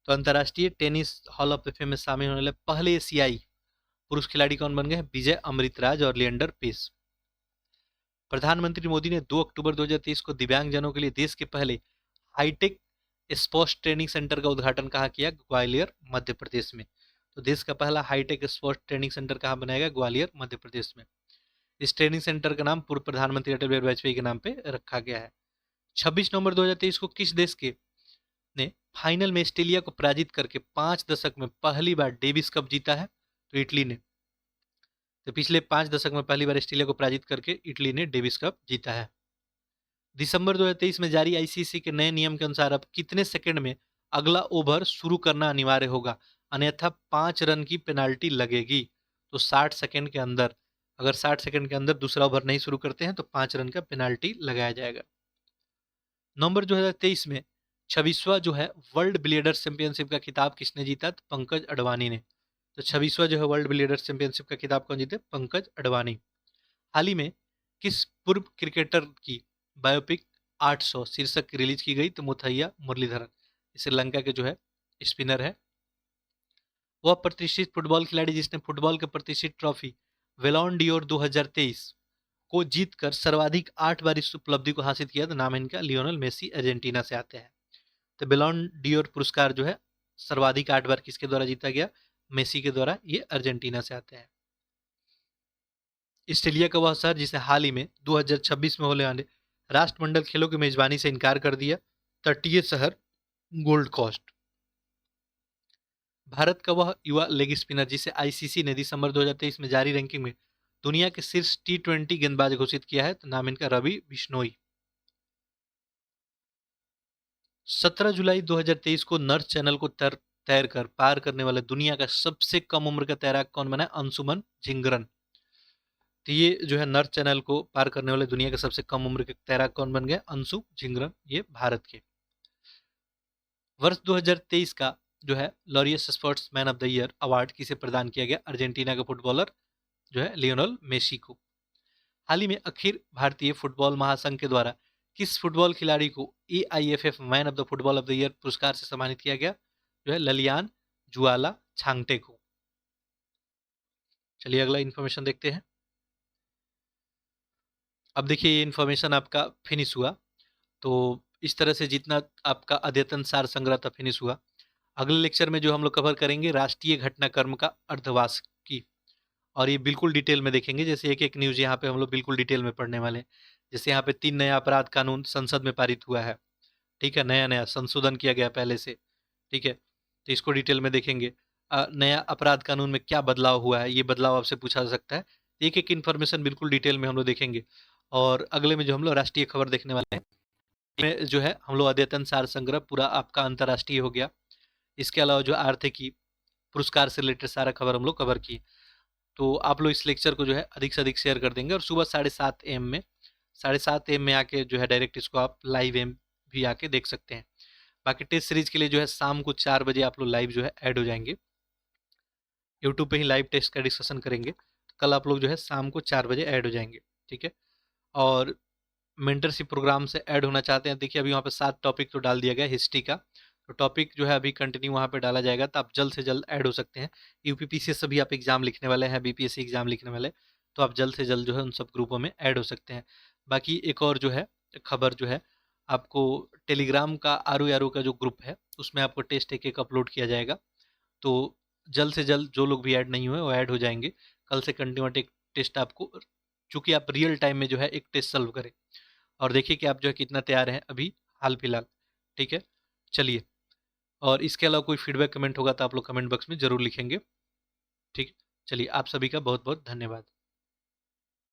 Speaker 1: तो अंतर्राष्ट्रीय tennis hall of the fame में शामिल होने वाले पहले एशियाई पुरुष खिलाड़ी कौन बन गए? विजय अमृतराज और लिएंडर पेस। प्रधानमंत्री मोदी ने 2 अक्टूबर 2023 को दिव्यांगजनों के लिए देश के पहले हाईटेक स्पोर्ट्स ट्रेनिंग सेंटर का उद्घाटन कहाँ किया? ग्वालियर, मध्य प्रदेश में। तो देश का पहला हाईटेक स्पोर्ट्स ट्रेनिंग सेंटर कहाँ बनाएगा? ग्वालियर, मध्य प्रदेश में। इस ट्रेनिंग सेंटर का नाम पूर्व प्रधानमंत्री अटल बिहारी वाजपेयी के नाम पे रखा गया है। 26 नवंबर 2023 को किस देश के ने फाइनल में ऑस्ट्रेलिया को पराजित करके 5 दशक में पहली बार डेविस कप जीता है? तो इटली ने। तो पिछले 5 दशक में पहली बार ऑस्ट्रेलिया को पराजित करके इटली ने डेविस कप जीता है। दिसंबर 2023 में जारी आईसीसी के नए नियम के अनुसार अब कितने सेकंड में अगला ओवर शुरू करना अनिवार्य होगा? अन्यथा 5 रन की पेनाल्टी लगेगी। तो 60 सेकंड के अंदर, अगर 60 सेकंड के अंदर दूसरा ओवर नहीं शुरू करते हैं तो 5 रन का पेनाल्टी लगाया जाएगा। नवंबर 2023 में 26वां जो है वर्ल्ड बिलियर्ड्स चैंपियनशिप का खिताब किसने जीता? तो पंकज अडवाणी ने। तो 26वां जो है वर्ल्ड बिलियर्ड्स चैंपियनशिप का खिताब कौन जीते? पंकज अडवाणी। हाल ही में किस पूर्व क्रिकेटर की बायोपिक 800 शीर्षक की रिलीज की गई? तो मुथैया मुरलीधरन, श्रीलंका के जो है स्पिनर है। वह प्रतिष्ठित फुटबॉल खिलाड़ी जिसने फुटबॉल के प्रतिष्ठित ट्रॉफी वेलॉन डियोर 2023 को जीतकर सर्वाधिक 8 बार इस उपलब्धि को हासिल किया, तो नाम है इनका लियोनेल मेसी, अर्जेंटीना से आते हैं। तो वेलॉन डियोर पुरस्कार जो है सर्वाधिक 8 बार किसके द्वारा जीता गया? मेसी के द्वारा, ये अर्जेंटीना से आते हैं। ऑस्ट्रेलिया का वह शहर जिसे हाल ही में 2026 में होने वाले राष्ट्रमंडल खेलों की मेजबानी से इनकार कर दिया, तटीय शहर गोल्ड कोस्ट। भारत का वह युवा लेग स्पिनर जिसे आईसीसी ने दिसंबर 2023 में जारी रैंकिंग में दुनिया के शीर्ष टी20 गेंदबाज घोषित किया है, तो नाम इनका रवि बिश्नोई। 17 जुलाई 2023 को नर्स चैनल को तैर कर पार करने वाले दुनिया का सबसे कम उम्र का तैराक कौन बना है? अंशुमन झिंगरन। तो ये जो है नर्स चैनल को पार करने वाले दुनिया के सबसे कम उम्र के तैराक कौन बन गए? अंशु झिंगरन, ये भारत के। वर्ष 2023 का जो है Laureus sports man of the year award किसे प्रदान किया गया? अर्जेंटीना के फुटबॉलर जो है लियोनेल मेसी को। हाल ही में अखिल भारतीय फुटबॉल महासंघ के द्वारा किस फुटबॉल खिलाड़ी को AIFF man of the football of the year पुरस्कार से सम्मानित किया गया? जो है ललियान ज्वाला छांगटेक। चलिए अगला इन्फॉर्मेशन देखते हैं। अब देखिए ये इन्फॉर्मेशन आपका फिनिश हुआ। तो इस तरह से जितना आपका अद्यतन सार संग्रह था फिनिश हुआ। अगले लेक्चर में जो हम लोग कवर करेंगे राष्ट्रीय घटनाक्रम का अर्धवास की, और ये बिल्कुल डिटेल में देखेंगे। जैसे एक एक न्यूज यहाँ पे हम लोग बिल्कुल डिटेल में पढ़ने वाले हैं। जैसे यहाँ पे 3 नया अपराध कानून संसद में पारित हुआ है, ठीक है, नया नया संशोधन किया गया पहले से, ठीक है, तो इसको डिटेल में देखेंगे। नया अपराध कानून में क्या बदलाव हुआ है, ये बदलाव आपसे पूछा जा सकता है। एक एक इन्फॉर्मेशन बिल्कुल डिटेल में हम लोग देखेंगे। और अगले में जो हम लोग राष्ट्रीय खबर देखने वाले हैं, में जो है हम लोग अद्यतन सार संग्रह पूरा आपका अंतर्राष्ट्रीय हो गया। इसके अलावा जो आर्थिकी पुरस्कार से रिलेटेड सारा खबर हम लोग कवर किए। तो आप लोग इस लेक्चर को जो है अधिक से अधिक शेयर कर देंगे, और सुबह 7:30 AM में 7:30 AM में आके जो है डायरेक्ट इसको आप लाइव एम भी आके देख सकते हैं। बाकी टेस्ट सीरीज के लिए जो है शाम को 4 बजे आप लोग लाइव जो है ऐड हो जाएंगे। यूट्यूब पे ही लाइव टेस्ट का डिस्कशन करेंगे। कल आप लोग जो है शाम को 4 बजे ऐड हो जाएंगे, ठीक है। और मेंटरशिप प्रोग्राम से ऐड होना चाहते हैं, देखिए अभी वहाँ पे 7 टॉपिक तो डाल दिया गया हिस्ट्री का। तो टॉपिक जो है अभी कंटिन्यू वहाँ पे डाला जाएगा, तो आप जल्द से जल्द ऐड हो सकते हैं। यूपीपीसीएस से भी आप एग्जाम लिखने वाले हैं, बीपीएससी एग्जाम लिखने वाले, तो आप जल्द से जल्द जो है उन सब ग्रुपों में ऐड हो सकते हैं। बाकी एक और जो है खबर जो है, आपको टेलीग्राम का आरू का जो ग्रुप है उसमें आपको टेस्ट एक एक अपलोड किया जाएगा। तो जल्द से जल्द जो लोग भी ऐड नहीं हुए वो ऐड हो जाएंगे। कल से कंटिन्यू एक टेस्ट आपको, चूंकि आप रियल टाइम में जो है एक टेस्ट सॉल्व करें, और देखिए कि आप जो है कितना तैयार हैं अभी हाल फिलहाल, ठीक है। चलिए, और इसके अलावा कोई फीडबैक कमेंट होगा तो आप लोग कमेंट बॉक्स में ज़रूर लिखेंगे, ठीक है। चलिए, आप सभी का बहुत बहुत धन्यवाद।